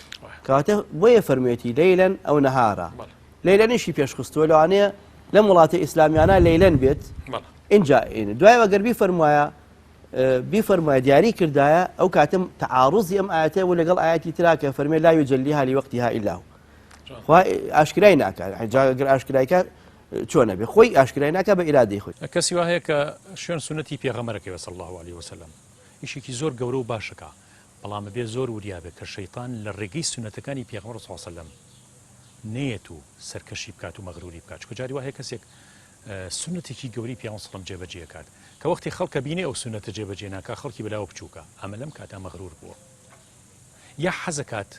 کەواتە بۆیە فەرموویەتی لەیلەن ئەو نەهارە لەیلەنیشی پێشخستووە لەوانەیە لە وڵاتە ئیسلامیانە لەیلەن بێت اینجا دوایەوە گەر بیفرمایە دیاری کردایە ئەو کاتم تعارضی ئەم ئاەتە و لەگەڵ ئاەتی تراکە فەرمێ لا یجلیها لوەقتیها إلا هو خوا ئاشکرای ناکات جاگەر ئاشکرایکە چۆنە بێ خۆی ئاشکرای ناکە بە ئیرادەی خۆی کەسی وا هەیە کە شوێن سونەتی پێغەمبەرەکەی صلی الله عليه وسلم ئیشێکی زۆر گەورە و باشەکە بەڵام بێ زۆر وریابێ کە شەیطان لە ڕێگەی سونەتەکانی پێغەمبەر صلی الله عليه وسلم نێت و سەرکەشی بکات و مەغروری بکات چکە جاری وا هەیە کەسێک سنتێکی گەوری پیامبەر سڵم جێبەجێکات کە وەختی خەڵکە بینێ ئەو سنەتە جێبەجێ ناکات خەڵکی بەلاوە بچووکە ئەمە لەم کاتا مەغرور بووە یا حەزەکات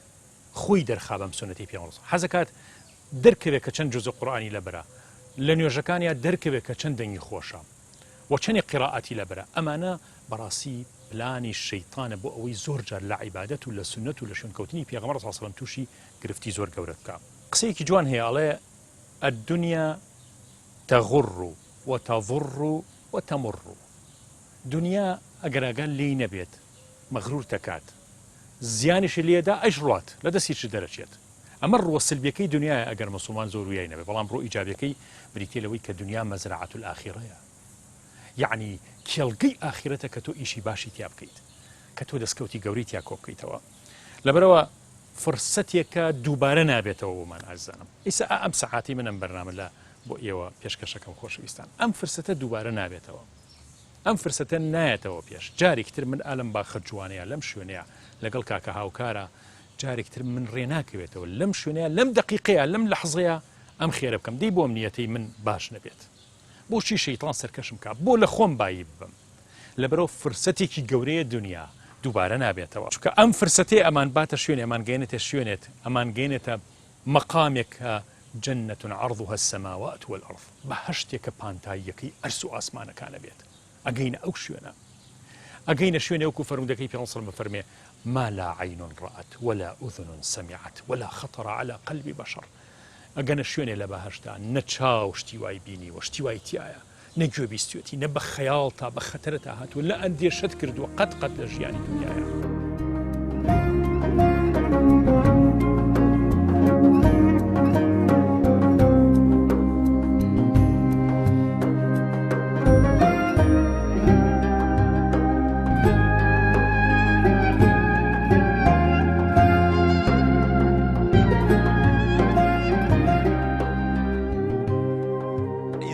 خۆی دەرخا بەم سنەتی پیامبەر حەزەکات دەرکەوێت کە چەند جزء قورئانی لەبەرە لە نوێژەکانیان دەرکەوێت کە چەند دەنگی خۆشە وچەندێک قیراعەتی لەبەرە ئەمانە بەڕاستی پلانی شەیتانە بۆ ئەوەی زۆر جار لە عیبادەت و لە سنەت و لە شوێنکەوتنی پێغەمبەر صلی الله علیه و سلم تووشی گرفتی زۆر گەورە بکە. قسەیەکی جوان هەیە ئەڵێ الدنيا تغر وتضر وتمر. دنیا ئەگەر ئەگەر لێی نەبێت مەغرور دەکات، زیانیش لێدا ئەژڕات لە دەستی دەرەچێت. ئەمە ڕوە سلبیەکەی دنیای ئەگەر مسلمان زۆر ویای نەبێت، بەڵام ڕۆ ئیجابیەکەی بریتێ لەوەی کە دنیا مەزرعەت الآخرەیە، یعنی کێڵگەی ئاخرەتە کە تۆ ئیشی باشی تیا بکەیت، کە تۆ دەستکەوتی گەوری تیا کۆ بکەیتەوە. لەبەرەوە فرسەتێکە دووبارە نابێتەوە بۆمان ئازانم. ئیسا ئەم سەعاتی منم بەرنامە لە بۆ ئێوە پێشکەشەکەم خۆشەویستان، ئەم فرسەتە دووبارە نابێتەوە، ئەم فرسەتە نایەتەوە پێش. جارێکتر من ئالم باخە جوانەیە لەم شوێنەیە لەگەڵ کاکە هاوکارە، جارێکتر من ڕێ ناکەوێتەوە لەم شوێنەیە لەم دقیقەیە لەم لەحظەیە ئەم خێرە بکەم، دەی بۆ نیەتەی من باش نەبێت، بۆچی شەیتان سەرکەشم کا، بۆ لە خۆم بایی ببم. لەبەرەوە فرسەتێکی گەورەیە دنیا دووبارە نابێتەوە، چونکە ئەم فرسەتێ ئەمان باتە شوێنێ، ئەمان گەێنێتە شوێنێت، ئەمان گەێنێتە مەقامێک جەنەة عەرضها السەماوات والأرض، بەهەشتێکە پانتاییەکەی ئەرز و ئاسمانەکانە بێت. ئەگەینە ئەو شوێنە، ئەگەینە شوێنێ وەکو فەرمودەکەی پێغەمبەر صلی الله علیه و سلم بفەرمێ ما لا عین رأت ولا أذن سمعت ولا خطر على قلب بشر. ئەگەنە شوێنێ لە بەهەشتا نە چاو شتی وای بینی و شتی وای تایە، نە گوێ بیستوێتی، نە بە خەیاڵ تا بە خەتەرە تا هاتووە، لە ئەندێشەت کردووە قەت لە ژیانی دنیایە.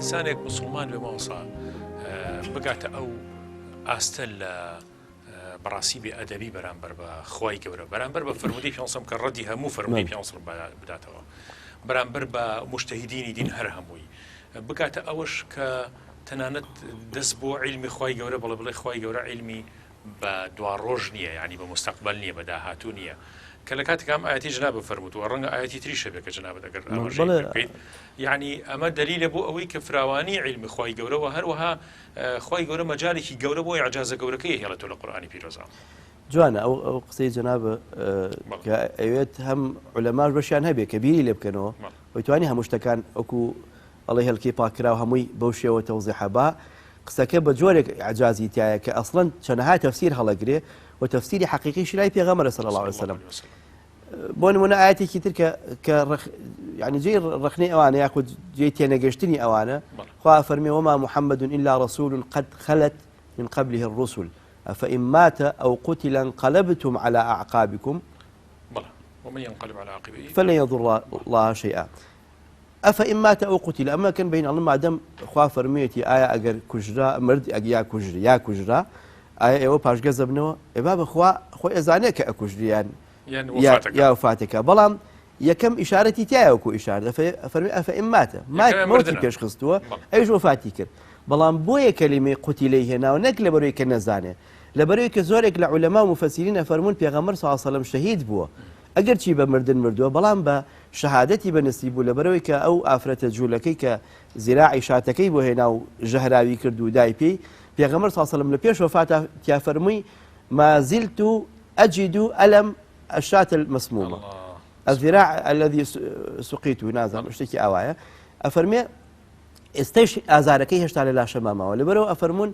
ئینسانێک مسلمان بێ ماوەسا بگاتە ئەو ئاستە لە بەڕاستی بێ ئەدەبی بەرامبەر بە خوای گەورە، بەرامبەر بە فەرمودەی پێغەمبەر کە ڕەدی هەموو فەرمودەی پێغەمبەر بداتەوە، بەرامبەر بە موجتەهیدینی دین هەر هەمووی، بگاتە ئەوەش کە تەنانەت دەست بۆ عیلمی خوای گەورە بڵێ خوای گەورە عیلمی بە دوا ڕۆژ نییە، یعنی بە مستەقبەل نییە، بە داهاتوو نییە، کە لە کاتێک ئەم ئاەتی جناب فەرمووە ڕەنگە ئاەتی تریشە بێت کە جنابەت ئەگەر ئاماژەی، یعنی ئەمە دلیلە بۆ ئەوەی کە فراوانی عیلمی خوای گەورەوە هەروەها خوای گەورە مەجالێکی گەورە بۆ ئیعجازە گەورەکەی هێڵێتەوە لە قورئانی پیرۆزە. جوانە ئەو قسەی جەنابە کە ئەوێت هەم عولەماش بەشیان هەبێ کە بیری لێ بکەنەوە، وەیتوانی هەموو شتەکان ئەوکو ئەڵێ هەڵکەی پاکراو هەمووی بەو شێوە تەوزیح با، قسەکە بە جۆرێک ئیعجازی تایە کە ئەسڵەن چەندەها تەفسیر هەڵەگرێ و تەفسیری حەقیقیش لای پێغەمبەر صلی الله علیه وسلم. بۆ نمونە ئاەتێکی تر کە يعني جێی ڕخنەی ئەوانە یاخود جێی تێنەگەشتنی ئەوانە، خوا فەرمێ وما محمد إلا رسول قد خلت من قبله الرسل أفإن مات أو قتل انقلبتم على أعقابكم ومن ينقلب على عقبيه فلن يضر الله شيئا. أفإن مات أو قتل، أما كان بين الله معدم خوا فرميتي آية أجر كجرا مرد أجيا كجرا يا كجرا آية أو باش جذبناه إباب خوا إزانيك أكجري يعني يا وفاتك بەڵام یەکەم ئیشارەتی تایەوەکو ئیشارە فەرمی ئەفە ماتە مەوتی پێشخستووە ئەویش وفاتی کرد، بەڵام بۆیە کەلیمەی قوتیلەی هێناوە نەک لەبەرەوەی کە نەزانێ، لەبەرەوەی کە زۆرێک لە عولەما و مفەسیرین ئەفەرمون پێغەمبەر صلی الله علیه و سلم شەهید بووە، ئەگەر چی بە مردن مردووە بەڵام بە شەهادەتی بەنسیب بوو، لەبەرەوەی کە ئەو ئافرەتە جوولەکەی کە زیراعی شاتەکەی بۆ هێنا و ژەهراوی کرد و دای پێی، پێغەمبەر صلی الله علیه و سلم لە پێش وفاتە تیا فەرمووی ما زلت أجد ألم الشاة المسمومة الذراع الذي سقيته نازم اشتكي أوايا أفرمي استيش أزاركي هشت على لا شمامة ولبرو أفرمون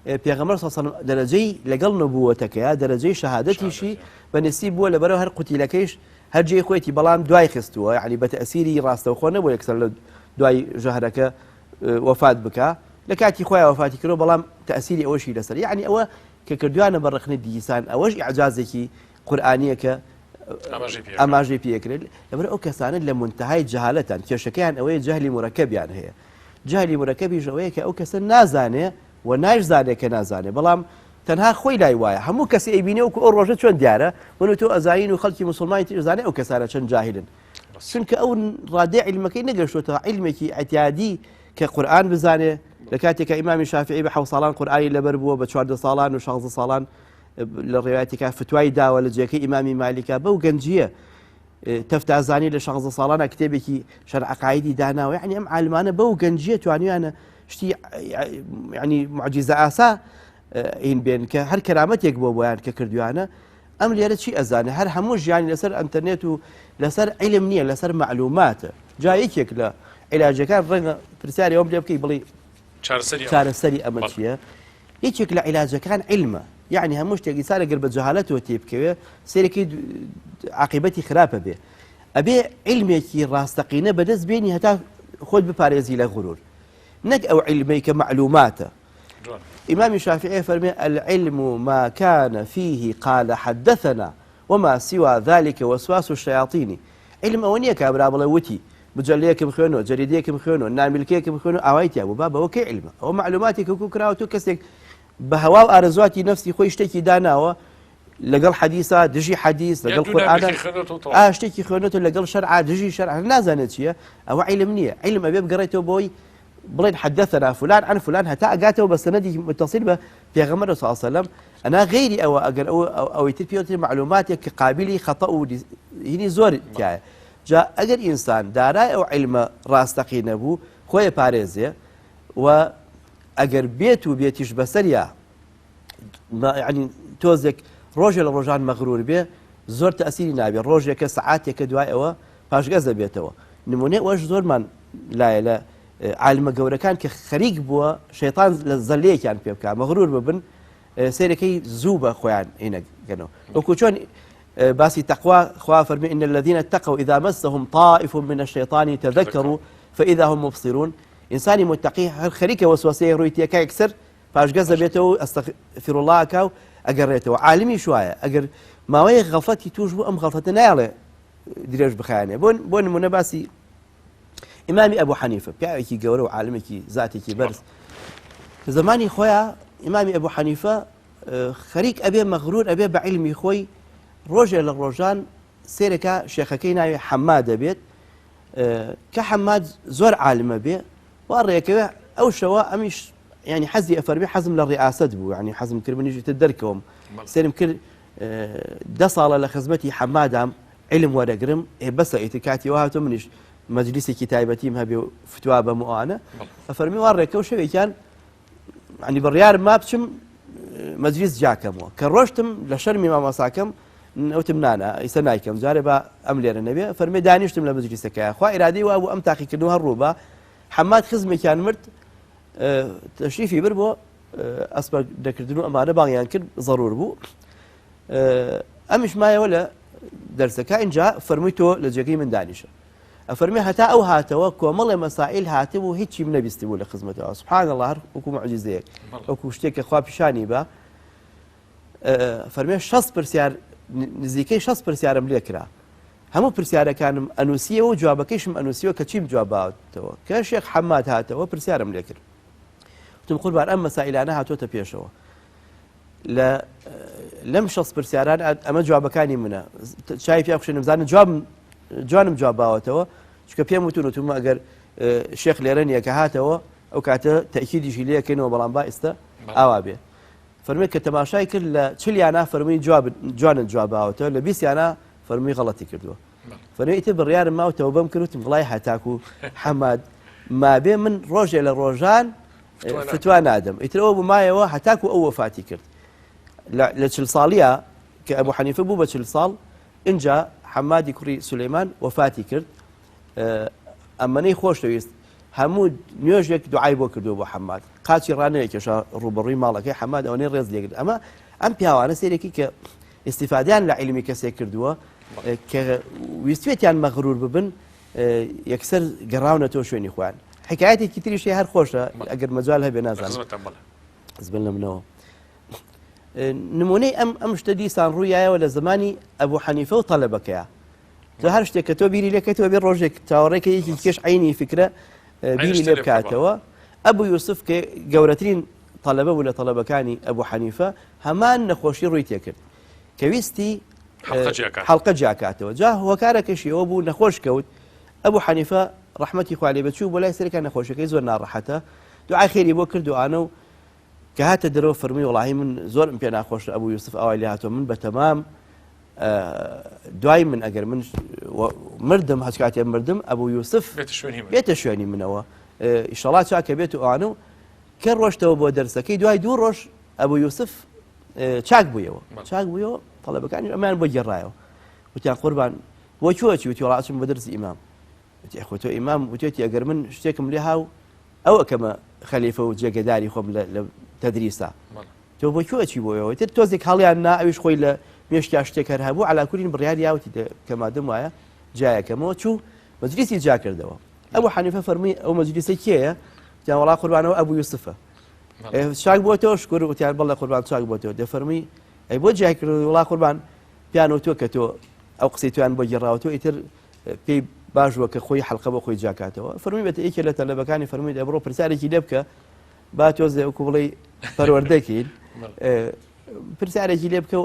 بيغمر صلى الله عليه وسلم درجي لقل نبوتك يا درجي شهادتي شي بنسيب ولا برو هر قتيلكيش هر جي خويتي بلام دواي خستوه يعني بتأثيري راسته وخونه ولا يكسر دواي جهرك وفات بك لكاتي خويا وفاتي كرو بلام تأثيري أول شيء لسر يعني أو ككردوانا برخني ديسان أوج إعجازك قورآانیە کە ئاماژەی پێکرێت لەبەر ئەو کەسانە لە منتەهای جەهالەتان کێشەکەیان ئەوەیە جەهلی مرەکەبیان هەیە، جەهلی مرەکەبیش ئەوەیە کە ئەو کەسە نازانێ و نایزانێت کە نازانێ، بەڵام تەنها خۆی لای وایە هەموو کەسی ئەیبینێ وکو ئەو ڕۆژە چۆن دیارە ون تۆ ئەزاین و خەڵکی موسڵمانی تر زانێ ئەو کەسانە چەند جاهلن، چونکە ئەو ڕادێ عیلمەکەی نەگەشتوتەوە عیلمێکی ئەتیادی کە قورئان بزانێ، لە کاتێکە ئیمامی شافعی بە 7 ساڵان قورئانی لەبەر بووە بە 14 ساڵان و 16 ساڵان لە ڕێواتێکا فتوای داوە لە جێگەی ئیمامی مالیکا بەو گەنجیە تەفتازانی لە 16 ساڵانە کتێبێکی شەرع عەقایدی داناوە، یعنی ئەم عالمانە بەو گەنجیە توانیانە شتي يعني معجزة آسا إن بين كهر كرامات يكبو بيان ككرديانا أم ليرد شيء أزاني هر هموش يعني لسر إنترنت ولسر علمنية لسر معلومات جايك لا علاج كان رنا برسالة يوم بيبكي بلي شار سري أمشية يشك لعلاج كان علمه يعني هموش تجي سالة قلب جهالته وتيبكي سيركي عاقبتي خرابة به أبي علمي كي راستقينا بدز بيني هتا خذ بباريزي لغرور نك أو علمي كمعلوماته إمام الشافعي فرمي العلم ما كان فيه قال حدثنا وما سوى ذلك وسواس الشياطين علم أونية كابرا بلوتي مجليك بخيونو جريديك بخيونو ناملكيك بخيونو أوايتي أبو بابا وكي علم أو معلوماتك وكراوتو كسك بهواو أرزواتي نفسي خوي اشتكي داناوه لقل حديثة دجي حديث لقل قرآن اشتكي خيونته لقل شرعة دجي شرعة نازنت شيء أو علمنية علم أبي قريته بوي بلين حدثنا فلان عن فلان هتا قاته بس ندي متصل به في غمر صلى الله عليه وسلم أنا غيري أو أجر أو يتبيوت معلوماتك كقابلي خطأ هني زور تاعي جاء أجر إنسان دارا أو علم راستقي نبو خوي باريزي وأجر بيتش بسريا ما يعني توزك روجل الرجال مغرور به زور تأثير نابي روجل كساعات كدواء أو باش جذب بيته نمونه واش زور من لا عالم جورا كان كخريج بوا شيطان للزلية كان بيبكى مغرور ببن سيركي زوبة خوان هنا كانوا وكوشون باسي تقوى خوا فرمي إن الذين اتقوا إذا مسهم طائف من الشيطان تذكروا فإذا هم مبصرون إنسان متقي خريك وسوسية رويتي كيكسر باش جذب بيته استغفر الله كاو أجريته عالمي شوية أجر ما وي غلطتي توجبو أم غلطتنا يلا دريج بخيانة بون منباسي إمامي أبو حنيفة بيعكي جورو عالمكي ذاتكي برز زماني خويا إمامي أبو حنيفة خريك أبي مغرور أبي بعلمي خوي روجل الرجان سيركا شيخكينا حماد بيت كحماد زور عالم بيه وأريك أو شواء أمش يعني حزي أفربي حزم للرئاسة بو يعني حزم كربن يجي تدركهم سيرم كل دصال لخزمتي حمادام علم ورقرم بس إتكاتي وهاتو منش مجلس كتابتي مها بفتوى بمؤانة أفرمي وارك وشوي كان يعني بالريار ما بشم مجلس جاكم كروشتم لشرمي ما مساكم أو تمنانا يسنايكم جاربا أملير النبي فرمي دانيشتم لمجلسك يا أخوة إرادي وأبو أمتاقي كنوها الروبا حماد خزمي كان مرت تشريفي بربو أسبق دكردنو أمانة باغيان كن ضرور بو أمش مايا ولا درسك إن جاء فرميتو لجاكي من دانيشه أفرمي هتا أو هاتوا كومل مسائل هاتوا هيك من بيستووا لخدمته سبحان الله وكو معجزة وكو شتيك خواب شاني با فرمي شخص برسيار نزيكي شخص برسيار مليكرا همو برسيار كان أنوسية وجوابكيش أنوسية كتشيم جوابات توا كشيخ حماد هاتوا برسيار مليكر تقول بار أما مسائل أنا هاتوا تبيشوا لا لم شخص برسياران أما جوابكاني منه شايف ياكش نمزان جوانم جواباوتەوە چکە پێم وتون وتم ئەگەر شێخ لێرە نییە کە هاتەوە ئەو کاتە تەئکیدیشی لێکەینەوە بەڵام با ئێستا ئاوا بێ فەرمووی کە تەماشای کرد لە چلیانە فەرمووی جوانت جواباوەتەوە لە بیستیانە فەرمووی غەڵەتی کردووە فەرمووی ئیتر بڕیارم ماوتەوە بەم کردوتم وڵای هەتاکو حەماد ما بێ من ڕۆژێ لە ڕۆژان فتوا نادەم ئیتر ئەوە بمایەوە هەتاکو ئەو وەفاتی کرد لە 40 ساڵیە کە ئەبوو حەنیفە بوو بە 40 ساڵ اینجا حمادی کوڕی سولەیمان وەفاتی کرد ئەمەنەی خۆشەویست هەموو نوێژێک دوعای بۆ کردو بۆ حەماد قاچی ڕانەیەکێشە ڕوبەڕووی ماڵەکەی حەماد ئەوەنەی ڕێز لێگرت ئەم پیاوانە سێرێکی کە ئیستیفادیان لە عیلمی کەسێک کردووە کە ویستوێتیان مەغرور ببن یەکسەر گەڕاونەتەوە شوێنی خۆیان حکایەتێکی تریشی هەر خۆشە ئەگەر مەجال هەبێ نازانم زبن لە منەوە نمونەی ئەم شتە دیسان ڕوویایەوە لە زمانی ئەبوو حەنیفە و تەلەبەکەیە تۆ هەر شتێک کە تۆ بیری لێکەیتەوە بێ ڕۆژێک چاوەڕێکە یەکی کێش عینی فکرە بیری لێ بکاتەوە ئەبوو یوسف کە گەورەترین تەلەبە بوو لە تەلەبەکانی ئەبوو حەنیفە هەمان نەخۆشی ڕووی تێکرد کە ویستی حەڵقە جیاکاتەوە جا هۆکارەکەشیەوە بوو نەخۆش کەوت ئەبوو حەنیفە ڕەحمەتی خوا لێ بچوو بۆ لای سەرەکە نەخۆشەکەی زۆر ناڕەحەتە دوعای خێری بۆ کردوانە و کە هاتە دەرەوە فەرمووی وەڵاهی من زۆرم پێ ناخۆشە ئەبوو یوسف ئەوای لێ هاتووە من بەتەمام دوای من ئەگەر من مردم هەچ کاتێ مردم ئەبوو یوسف بێتە شوێنی منەوە ئیشەڵا چاکە بێت و ئەوانە و کە ڕۆشتەوە بۆ دەرسەکەی دوای 2 ڕۆژ ئەبوو یوسف چاک بوویەوە تەڵەبەکانی ئەمان بۆ گێڕایەوە وتیان قوربان بۆ چۆچی وتی وڵا ئەچم بە دەرسی ئیمام وتی خۆ تۆ ئیمام وتێتی ئەگەر من شتێکم لێ هاو ئەو ئەکەمە خەلیفە و جێگەداری خۆم لە تەدریسا تۆ بۆ چۆچی بۆیەوە تر تۆزێک هەڵیان نا ئەویش خۆی لە مێشکیا شتێک هەر هەبوو علاکورین بڕیاری یاوتی کەمادەم وایە جایەکەمەوە چوو مەجلیسی جا کردەوە ئەبوو حەنیفە فەرمی ئەو مەجلیسە کێیە جا وڵا قوربانەوە ئەبوو یوسفە چاک بۆ تۆ شکر وتیان بەڵێ قوربان چاک بۆ تۆ دەفەرمی ئەی بۆ جای کرد وڵا قوربان پیانەوە تۆ کە تۆ ئەو قسەی تویان بۆ گێڕاوەوە ئیتر پێی باشوە کە خۆی حەڵقە بە خۆی جاکاتەوە فەرمی بێتە یەکێ لە تەلەبەکانی فەرمی دەبڕۆ پرسیارێکی لێ بکە با تۆزێ وەکو بڵێ پەروەردەکەین پرسیارێکی لێ بکە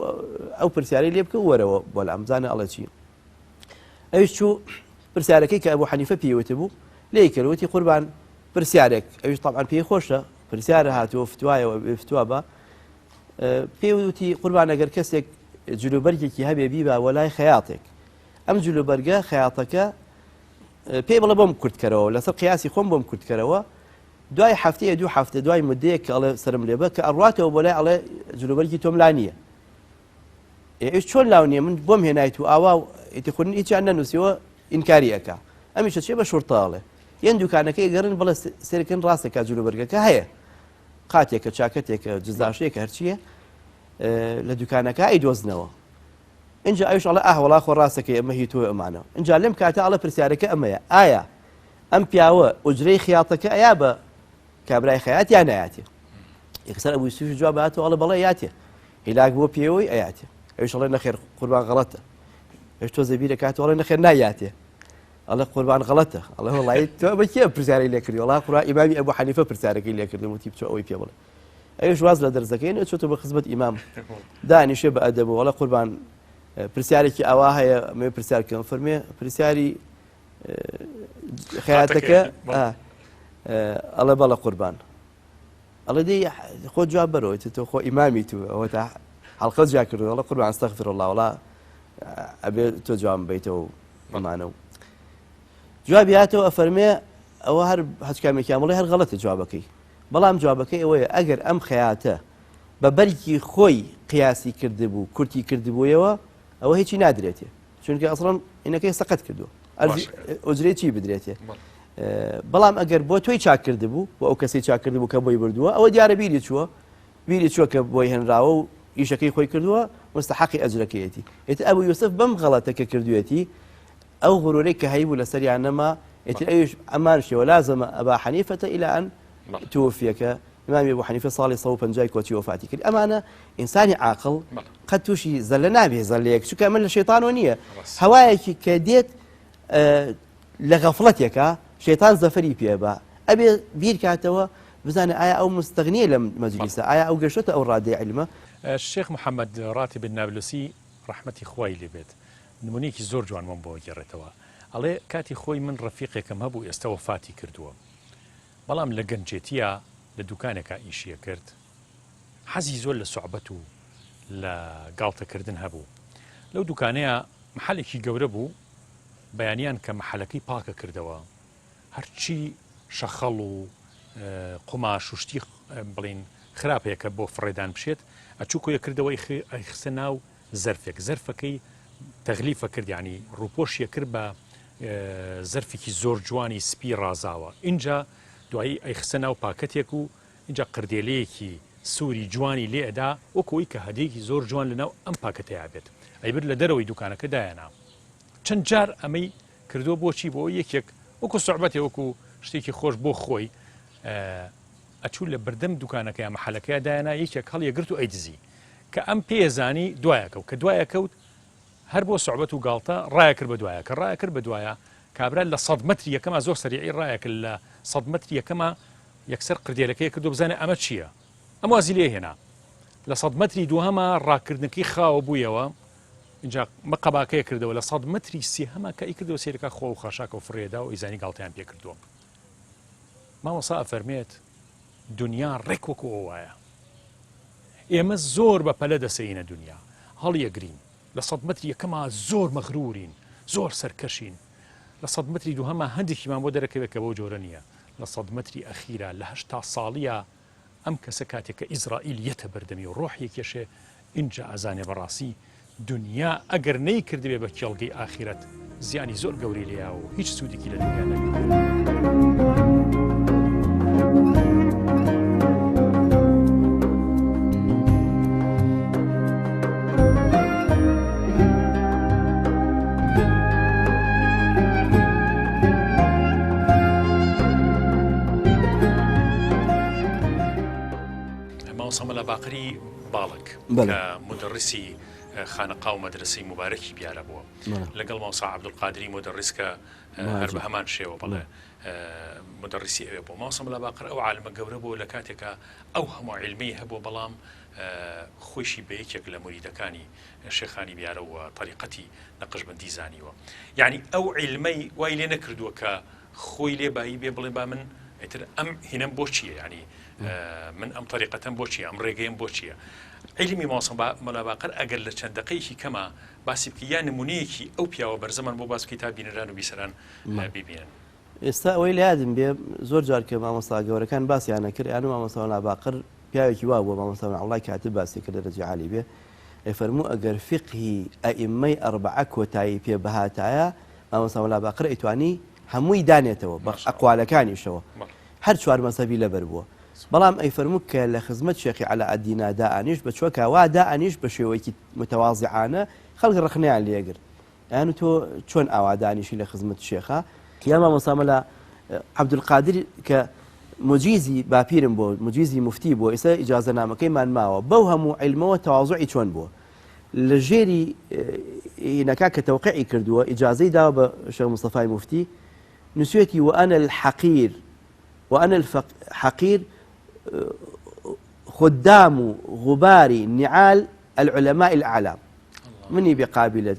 ئەو پرسیارەی لێ بکە وەرەوە بۆ لە ئەمزانە ئەڵە چی ئەویش چوو پرسیارەکەی کە ئەبوو حەنیفە پێیوتە بوو لێی کردوتی قوربان پرسیارێک ئەویش تەبعاً پێی خۆشە پرسیارە هاتووە فتوایەوە فتوا بە پێی قوربان ئەگەر کەسێک جلوبەرگێکی هەبێ بیبا وەلای خەیاتێک ئەم جلوبەرگە خەیاتەکە پێی بڵێ بۆم کورتکەرەوە لەسەر قیاسی خۆم بۆم کورتکەرەوە دوای هەفتەیە 2 هەفتە دوای مدەیەک کە ئەڵێ سرم لێبە کە ئەڕاتەوە بۆ لای ئەڵێ جلوبەرگی تۆم لا نییە ئێش چۆن لاو نییە من بۆم هێنایت و ئاوا ئیتی خودن هیچیان نەنووسیەوە ئینکاری ئەکا ئەمیشە چێ بە شورتاڵێ یەن دوکانەکەی گەڕن بڵێ سێرکن ڕاستێکا جلوبەرگەکە هەیە قاتێکە چاکەتێکە جزداشەیەکە هەرچیە لە دوکانەکە ئەیدۆزنەوە اینجا ئەوش ئەڵێ وڵا خۆ ڕاستەکەی ئەمە هی تۆ ئەمانەوە اینجا لێم کاتە ئەڵە پرسیارەکە ئەمەیە ئایا ئەم پیاوە ئوجرەی خیاتەکە ئەیا بە کابرای خەیات یان نایاتێ یەکسەر ئەبوو یوسف جواب هاتەوە ئەڵێ بەڵێ یاتێ هیلاک بۆ پێوەی ئەیاتێ ئەوش ئەڵێ نەخێر قوربان غەڵەتە ئەوش تۆ زەبیرە کاتەوە ئەڵێ نەخێر نایاتێ ئەڵێ قوربان غەڵەتە ئەڵێ وەڵی تۆ بە کێ پرسیارەی لێ کردی وەڵا قوربان ئیمامی ئەبوو حەنیفە پرسیارەکەی لێ کردم وتی بچۆ ئەوەی پێ بڵێ ئەوش واز لە دەرزەکەی نەچۆتە بە خزمەت ئیمام دانیشێ بە ئەدەب وەڵا قوربان پرسیارێکی ئەوا هەیە ئەمێ پرسیارکەم فەرمێ پرسیاری خەیاتەکە ئەڵێ بەڵە قوربان ئەڵێ دەی خۆ جواب بەرەوە تۆ خۆ ئیمامی تو ئەوە تا حەڵقە جا کردو ئەڵێ قوربان ئەستەغفر الله وڵا ئەبێ تۆ جواب بیتەوە ئەمانە و جوابی هاتەوە ئەفەرمێ ئەوە هەر هەچ کامێکیان بڵێ هەر غەڵەتە جوابەکەی بەڵام جوابەکەی ئەوەیە ئەگەر ئەم خەیاتە بە بەرگی خۆی قیاسی کردبوو کورتی کردبوویەوە ئەوە هیچی نادرێتێ چونکە ئەسڵەن ئینەکەی سەقەت کردووە ئوجرەی چی بدرێتێ بەڵام ئەگەر بۆ تۆی چاک کردبوو بۆ ئەو کەسی چاک کردبوو کە بۆی بردووە ئەوە دیارە بیری چووە کە بۆی هێنراوە و ئیشەکەی خۆی کردووە مستحقی ئەجرەکەیەتی ئێتر ئەبوو یوسف بەم غەڵەتەکە کردوێتی ئەو غرورەی کە هەیبوو لەسەریان نەما ئێتر ئەویش ئەمان شێوە لازمە ئەبا حەنیفەتە ئیلا ئەن تووفیەکە ئیمامی ئەبوو حەنیفە ساڵی 150 کۆچی وفاتی کرد ئەمانە ئینسانی عاقڵ قەت تووشی زەلە نابێ زەلەیەک چونکە من لە شەیتانەوە نییە هەوایەکی کە دێت لە غەفڵەتێکە شەیتان زەفەری پێبا ئەبێ بیر کاتەوە بزانە ئایا ئەو مستەغنیە لە مەجلیسە ئایا ئەو گەشتە ئەو ڕادەی عیلمە الشيخ محمد راتب النابلسي رحمتي خوای لێ بێت نمونەیەکی زۆر جوانمان بۆ گێڕێتەوە ئەڵێ کاتی خۆی من ڕەفیقێکم هەبوو ئێستا وفاتی کردووە بەڵام لە گەنجێتیە لە دوکانێکە ئیشیە کرد حەزی زۆر لە سوعبەت و لە گاڵتەکردن هەبوو لەو دوکانەیە محلێکی گەورە بوو بەیانیان کە محلەکەی پاکە کردەوە هەرچی شەخەڵ و قوماش و شتی بڵین خراپەیەکە بۆ فڕێدان بشێت ئەچوو کۆیە کردەوەی خستە ناو زەرفەکەی تەغلیفە کرد ینی ڕووپۆشیە کرد بە زەرفێکی زۆر جوانی سپی ڕازاوە اینجا دوایی ئەیخستە ناو پاکەتێک و اینجا قردێلەیەکی سووری جوانی لێ ئەدا وەکەوەی کە هەدەیەکی زۆر جوان لەناو ئەم پاکەتەیە بێت ئەیبر لە دەرەوەی دوکانەکە دایەنا چەند جار ئەمەی کردووە بۆچی بۆ یەکێک وەکو سوعبەتێ وەکو شتێکی خۆش بۆ خۆی ئەچوو لە بەردەم دوکانەکەی مەحەلەکەی دایەنا یەکێک هەڵیە گرت و ئەیدزی کە ئەم پێزانی دوایەکەوت کە دوایەکەوت هەر بۆ سوعبەت و گاڵتە ڕایە کرد بە دوایە کە ڕایە کرد بە دوایە کابرا لە 100 مەتری یەکەمە زۆر سەریعی ڕایە کرد لە 100 مەتری یەکەمە یەکسەر قردێلەکەی کردو بزانێ ئەمە چییە ئەم وازی لێ هێنا لە 100 مەتری دووهەمە ڕاکردنەکەی خاوە بوویەوە اینجا مەقەباکەیە کردەوە لە 100 مەتری سێهەمە کە ئیکردەوە سێرەکە خۆ و خاشاکە و فڕێدا و ئیزانی گاڵتەیان پێ کردووە مامۆستا ئەفەرمێت دنیا ڕێک وەکو ئەو وایە ئێمە زۆر بە پەلە دەسەینە دنیا هەڵیەگرین لە 100 مەتری یەکەمە زۆر مەغرورین زۆر سەرکەشین لە 100 مەتری دووهەمە هەندێکیمان بۆ دەرەکەوێت کە بەو جۆرە نییە لە 100 مەتری ئەخیرە لە 80 ساڵیە ئەم کەسە کاتێک کە ئیزرائیل یەتە بەردەمی و ڕۆحی کێشێ اینجا ئەزانێ بەڕاستی دنیا ئەگەر نەی کردبێ بە کێڵگەی ئاخرەت زیانی زۆر گەوری لێیا و هیچ سوودێکی لە دنیا نەبێت. مامۆستا باقری باڵک کە مدرسی خانەقا و مەدرسەی مبارەکی بیارە بووە لەگەڵ مامۆستا عەبدولقادری مدرس کە هەر بە هەمان شێوە بەڵێ مدرسی ئەوێ بوو. مامۆستا باقر ئەو عالمە گەورە بوو لە کاتێکە ئەو هەموو عیلمی هەبوو بەڵام خۆشی بە یەکێک لە موریدەکانی شێخانی بیارە و طریقەتی نەقشبەندی زانیوە. یعنی ئەو عیلمەی وای لێ نەکردووە کە خۆی لێ بایی بێ بڵێ با من ئیتر ئەم هینەم بۆ چییە، ینی من ئەم طریقەتەم بۆ چییە، ئەم ڕێگەیم بۆ چییە. علمی مامۆستا باقر ئەگەر لە چەند دقەیەکی کەمە باسی بکە یان نمونەیەکی ئەو پیاوە بەرزەمان بۆ باس بکەی تا بینەران و بیسەران ببینن. ئێستا ئەوەی لە یادم بێ زۆر جار کە مامۆستا گەورەکان باسییانە کرد یان مامۆستا باقر پیاوێکی وا بووە مامۆستا عەوڵای کاتب باسی کرد لە دەرەجەی عالی بێ فەرموو ئەگەر فقهی ئەئیمەی ئەربعە کۆتایی پێ بەهاتایە مامۆستا باقر ئەیتوانی هەمووی دانێتەوە بە ئەقوالەکانیشەوە هەر چوار مەزهەبی لەبەر بووە. بەڵام ئەی فەرموو کە لە خزمەت شێخی عەلاءالدینە دائانیش بە چوەکە وا دائانیش بە شێوەیەکی متەواضعانە خەڵک ڕخنەیان لێگرت یان تۆ چۆن ئاوا دانیشی لە خزمەت شێخە یا مامۆستا مەلا عەبدولقادر کە مجیزی باپیرم بۆ مجیزی مفتی بۆ ئێستا ئیجازەنامەکەیمان ماوە بەو هەموو عیلمەوە تەواضوعی چۆن بووە لە ژێری هینەکە کە تەوقیعی کردووە ئیجازەی داوە بە شێخ مستەفای مفتی نووسێتی وأنا الحقير وأنا الحقير خدام غبار نعال العلماء الأعلام مني بقابلة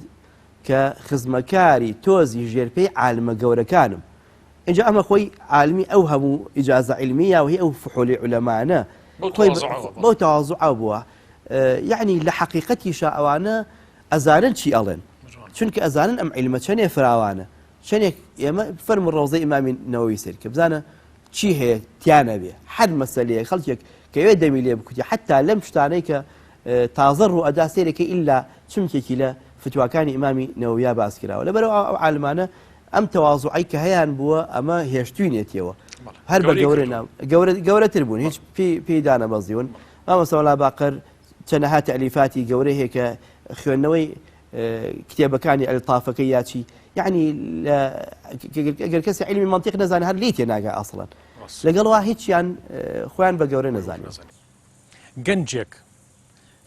كخزمكاري توزي جيربي عالم جوركانم إن جاء أما خوي عالمي أوهم إجازة علمية وهي أو فحول علماءنا بو تواضع أبوه يعني لحقيقتي شاءوانا أزانا شي ألين شنك أزانا أم علمة شنو فراوانا شنو يما فرم الروضي إمام النووي سير كبزانا چی هەیە تیانە بێ هەر مەسەلەیە خەڵکێک کەوێ دەمی لێ بکوتی حتا لەم شتانەی کە تازە ڕوو ئەدا سێرەکە ئیلا چمکێکی لە فتواکانی ئیمامی نەوەویە باس کراوە لەبەرەوە ئەو عالمانە ئەم تەواضوعی کە هەیان بووە ئەمە هێشتوینێتیەوە هەر بە گەورەتر بوون هیچ پێی دانەبەزیون مامۆستا باقر چەندەها تەلیفاتی گەورەی هەیە کە خوێندنەوەی کتێبەکانی ئەلتافەکەی یاچی يعني اگر کسی علمی منطق نزانه هر لیتی ناگه اصلا لەگەڵ وا هیچیان خۆیان بە گەورە نەزانێت. گەنجێک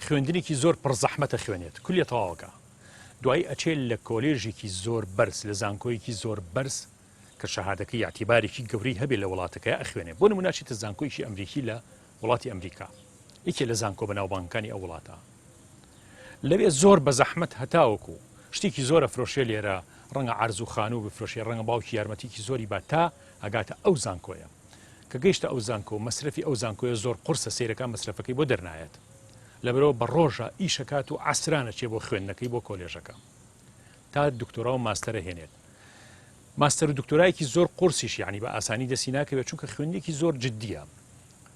خوێندنێکی زۆر پڕزەحمەتە خوێنێت کولیە تەواوەکە دوای ئەچێت لە کۆلێژێکی زۆر بەرز لە زانکۆیەکی زۆر بەرز کە شەهادەکەی یاعتیبارێکی گەوری هەبێ لە وڵاتەکەی ئەخوێنێ بۆ نمونەچێتە زانکۆیەکی ئەمریکی لە وڵاتی ئەمریکا یەکێ لە زانکۆ بەناوبانگەکانی ئەو وڵاتە لەوێ زۆر بە زەحمەت هەتاوەکو شتێکی زۆرە فرۆشێ لێرە ڕەنگە عەرز و خانوو بفرۆشێ ڕەنگە باوکی یارمەتیکی زۆری با تا ئەگاتە ئەو زانکۆیە کە گەیشتە ئەو زانکۆ مەسرفی ئەو زانکۆیە زۆر قورسە سیرەکان مەسرفەکەی بۆ دەرنایەت لەبەرەوە بە ڕۆژە ئیشەکات و عەسرانە چێ بۆ خوێندنەکەی بۆ کۆلێژەکە تا دکتۆرا و ماستەرە هێنێت ماستەر و دکتۆرایەکی زۆر قورسیش یعنی بە ئاسانی دەستی ناکەوێت چونکە خوێندنێکی زۆر جددیە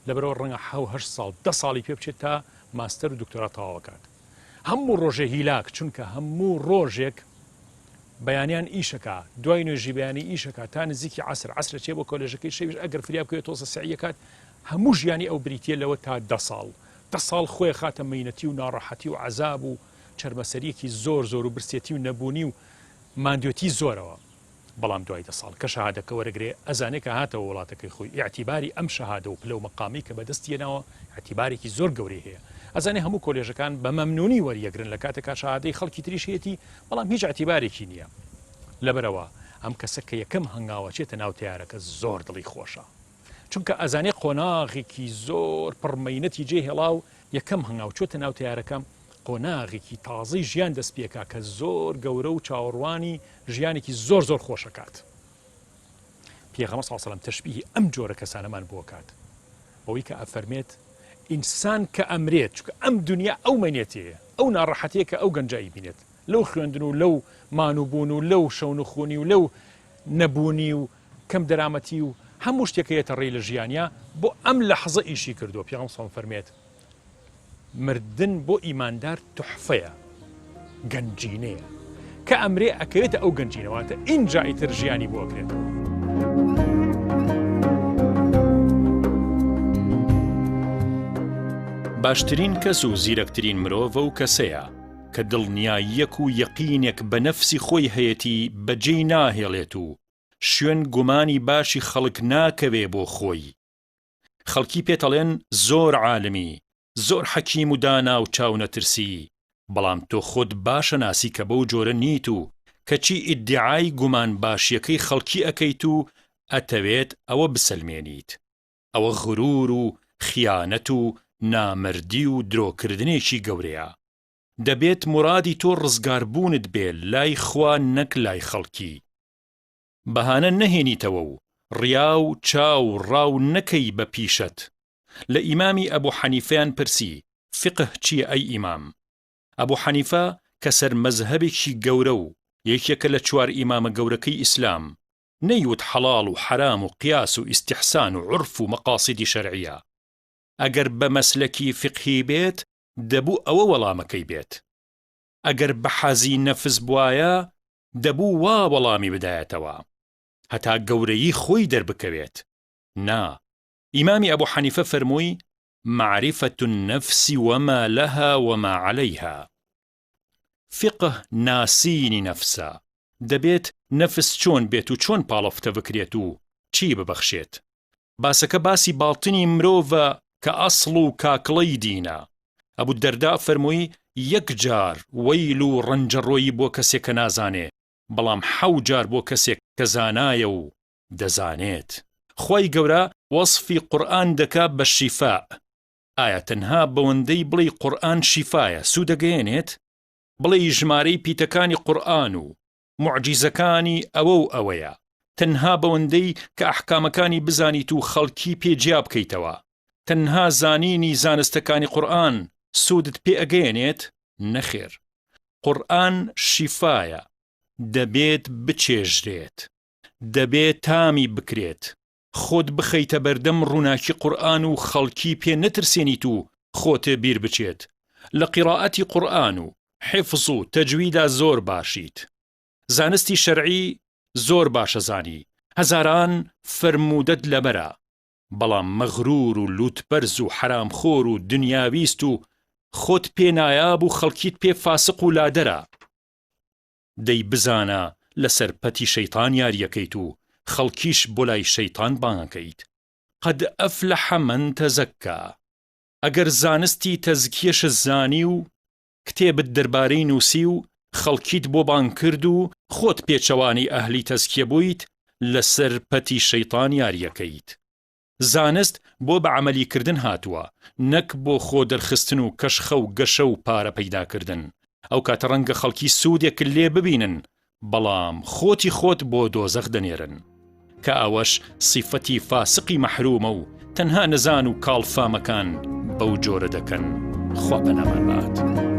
لەبەرەوە ڕەنگە 7 ساڵ 10 ساڵی پێ بچێت تا ماستەر و دکتۆرا تەواوەکات هەموو ڕۆژێ هیلاک چونکە هەموو ڕۆژێک بەیانیان ئیشەکە دوای نوێژی بەیانی ئیشەکە تا نزیکی عەسرە چێ بۆ کۆلێژەکەی شەویش ئەگەر فریا بکەوێت تۆزە سەعیەکات هەموو ژیانی ئەو بریتیە لەوە تا 10 ساڵ خۆی خاتە مەینەتی و ناڕەحەتی و عەزاب و چەرمەسەریەکی زۆر و برسێتی و نەبوونی و ماندوێتی زۆرەوە بەڵام دوای 10 ساڵ کە شەهادەکە وەرەگرێ ئەزانێ کە هاتەوە وڵاتەکەی خۆی ئیعتیباری ئەم شەهادە و پلە و مەقامی کە بەدەستیەنەوە ئیعتیبارێکی زۆر گەورەی هەیە ئەزانێ هەموو کۆلێژەکان بە مەمنونی وەریەگرن لە کاتێکا شەهادەی خەڵکی تریش هەیەتی بەڵام هیچ ئیعتیبارێکی نییە لەبەرەوە ئەم کەسە کە یەکەم هەنگاوەچێتە ناو تیارەکە زۆر دڵی خۆشە چونکە ئەزانێ قۆناغێکی زۆر پڕمەینەتی جێ هێڵا و یەکەم هەنگاو چۆتە ناو تیارەکەم قۆناغێکی تازەی ژیان دەست پێکا کە زۆر گەورە و چاوەڕوانی ژیانێکی زۆر خۆشەکات پێغەمبەر صلی الله علیه و سلم تەشبیهی ئەم جۆرە کەسانەمان بۆ کات بەوەی کە ئەفەرمێت ئینسان کە ئەمرێت چونکە ئەم دنیا ئەو مەینێتەیە ئەو ناڕەحەتەیە کە ئەو گەنجایی بینێت لەو خوێندن و لەو مانوبوون و لەو شەون و خۆنی و لەو نەبوونی و کەم دەرامەتی و هەموو شتێکەیەتە ڕێی لە ژیانیا بۆ ئەم لەحظە ئیشی کردو. پێغەمبەر سەڵام فەرمێت مردن بۆ ئیماندار تحفەیە، گەنجینەیە کە ئەمرێ ئەکەوێتە ئەو گەنجینەواتە ئینجا ئیتر ژیانی بۆ ئەکرێتەوە. باشترین کەس و زیرەکترین مرۆڤ ئەو کەسەیە کە دڵنیاییەک و یەقینێک بە نەفسی خۆی هەیەتی بەجێی ناهێڵێت و شوێن گومانی باشی خەڵک ناکەوێ بۆ خۆی. خەڵکی پێتەڵێن زۆر عالمی، زۆر حەکیم و دانا و چاو نەترسی، بەڵام تۆ خۆت باشە ناسی کە بەو جۆرە نیت و کەچی ئیدعای گومان باشیەکەی خەڵکی ئەکەیت و ئەتەوێت ئەوە بسەلمێنیت. ئەوە غرور و خیانەت و نامردی و درۆکردنێکی گەورەیە. دەبێت مرادی تۆ ڕزگاربوونت بێ لای خوا نەک لای خەڵکی. بەهانە نەهێنیتەوە و ڕیا و چاو ڕاو نەکەی بە پیشەت. لە ئیمامی ئەبوو حەنیفەیان پرسی فقه چییە ئەی ئیمام؟ ئەبوو حەنیفە کە سەرمەزهەبێکی گەورە و یەکێکە لە 4 ئیمامە گەورەکەی ئیسلام نەیوت حەڵاڵ و حرام و قیاس و ئیستیحسان و عرف و مەقاسیدی شەرعیە. ئەگەر بە مەسلەکی فقهی بێت دەبوو ئەوە وەڵامەکەی بێت. ئەگەر بە حەزی نەفس بوایە دەبوو وا وەڵامی بدایەتەوە هەتا گەورەیی خۆی دەربکەوێت. نا، ئیمامی ئەبوو حەنیفە فەرمووی معرفة النفس وما لها وما عليها. فقه ناسینی نەفسە، دەبێت نەفس چۆن بێت و چۆن پاڵەفتە بکرێت و چی ببەخشێت. باسەکە باسی باڵتنی مرۆڤە کە ئەسڵ و کاکڵەی دینە. ئەبوو دەردا فەرمووی یەک جار وەیل و ڕەنجەڕۆیی بۆ کەسێک کە نازانێ، بەڵام 7 جار بۆ کەسێک کە زانایە و دەزانێت. خۆی گەورە وەصفی قورئان دەکا بە شیفاء. ئایا تەنها بەوەندەی بڵێ قورئان شیفایە سوودەگەیەنێت؟ بڵێ ژمارەی پیتەکانی قورئان و معجیزەکانی ئەوە و ئەوەیە، تەنها بەوەندەی کە ئەحکامەکانی بزانیت و خەڵکی پێجیا بکەیتەوە. تەنها زانینی زانستەکانی قورئان سوودت پێ ئەگەیەنێت؟ نەخێر. قورئان شیفایە، دەبێت بچێژرێت، دەبێت تامی بکرێت، خۆت بخەیتە بەردەم ڕووناکی قورئان و خەڵکی پێ نەترسێنیت و خۆتێ بیر بچێت. لە قیراءەتی قورئان و حفظ و تەجویدا زۆر باشیت. زانستی شەرعی زۆر باشە زانی، هەزاران فرمودەت لەبەرە، بەڵام مەغرور و لوتپەرز و حرامخۆر و دنیاویست و خۆت پێ نایاب و خەڵکیت پێ فاسق و لادەرە. دەی بزانە لەسەر پەتی شەیطان یاریەکەیت و خەڵکیش بۆ لای شەیطان بانگەکەیت. قەد ئەفلەح مەن تەزەککا. ئەگەر زانستی تەزکیەش زانی و کتێبت دەربارەی نووسی و خەڵکیت بۆ بانگ کرد و خۆت پێچەوانی ئەهلی تەزکیە بوویت، لەسەر پەتی شەیطان یاریەکەیت. زانست بۆ بە عەمەلیکردن هاتووە، نەک بۆ خۆ دەرخستن و کەشخە و گەشە و پارە پەیداکردن. ئەو کاتە ڕەنگە خەڵکی سوودێک لێ ببینن، بەڵام خۆتی خۆت بۆ دۆزەخ دەنێرن، کە ئەوەش سیفەتی فاسقی مەحرومە و تەنها نەزان و کاڵفامەکان بەو جۆرە دەکەن. خوا پەنامان بات.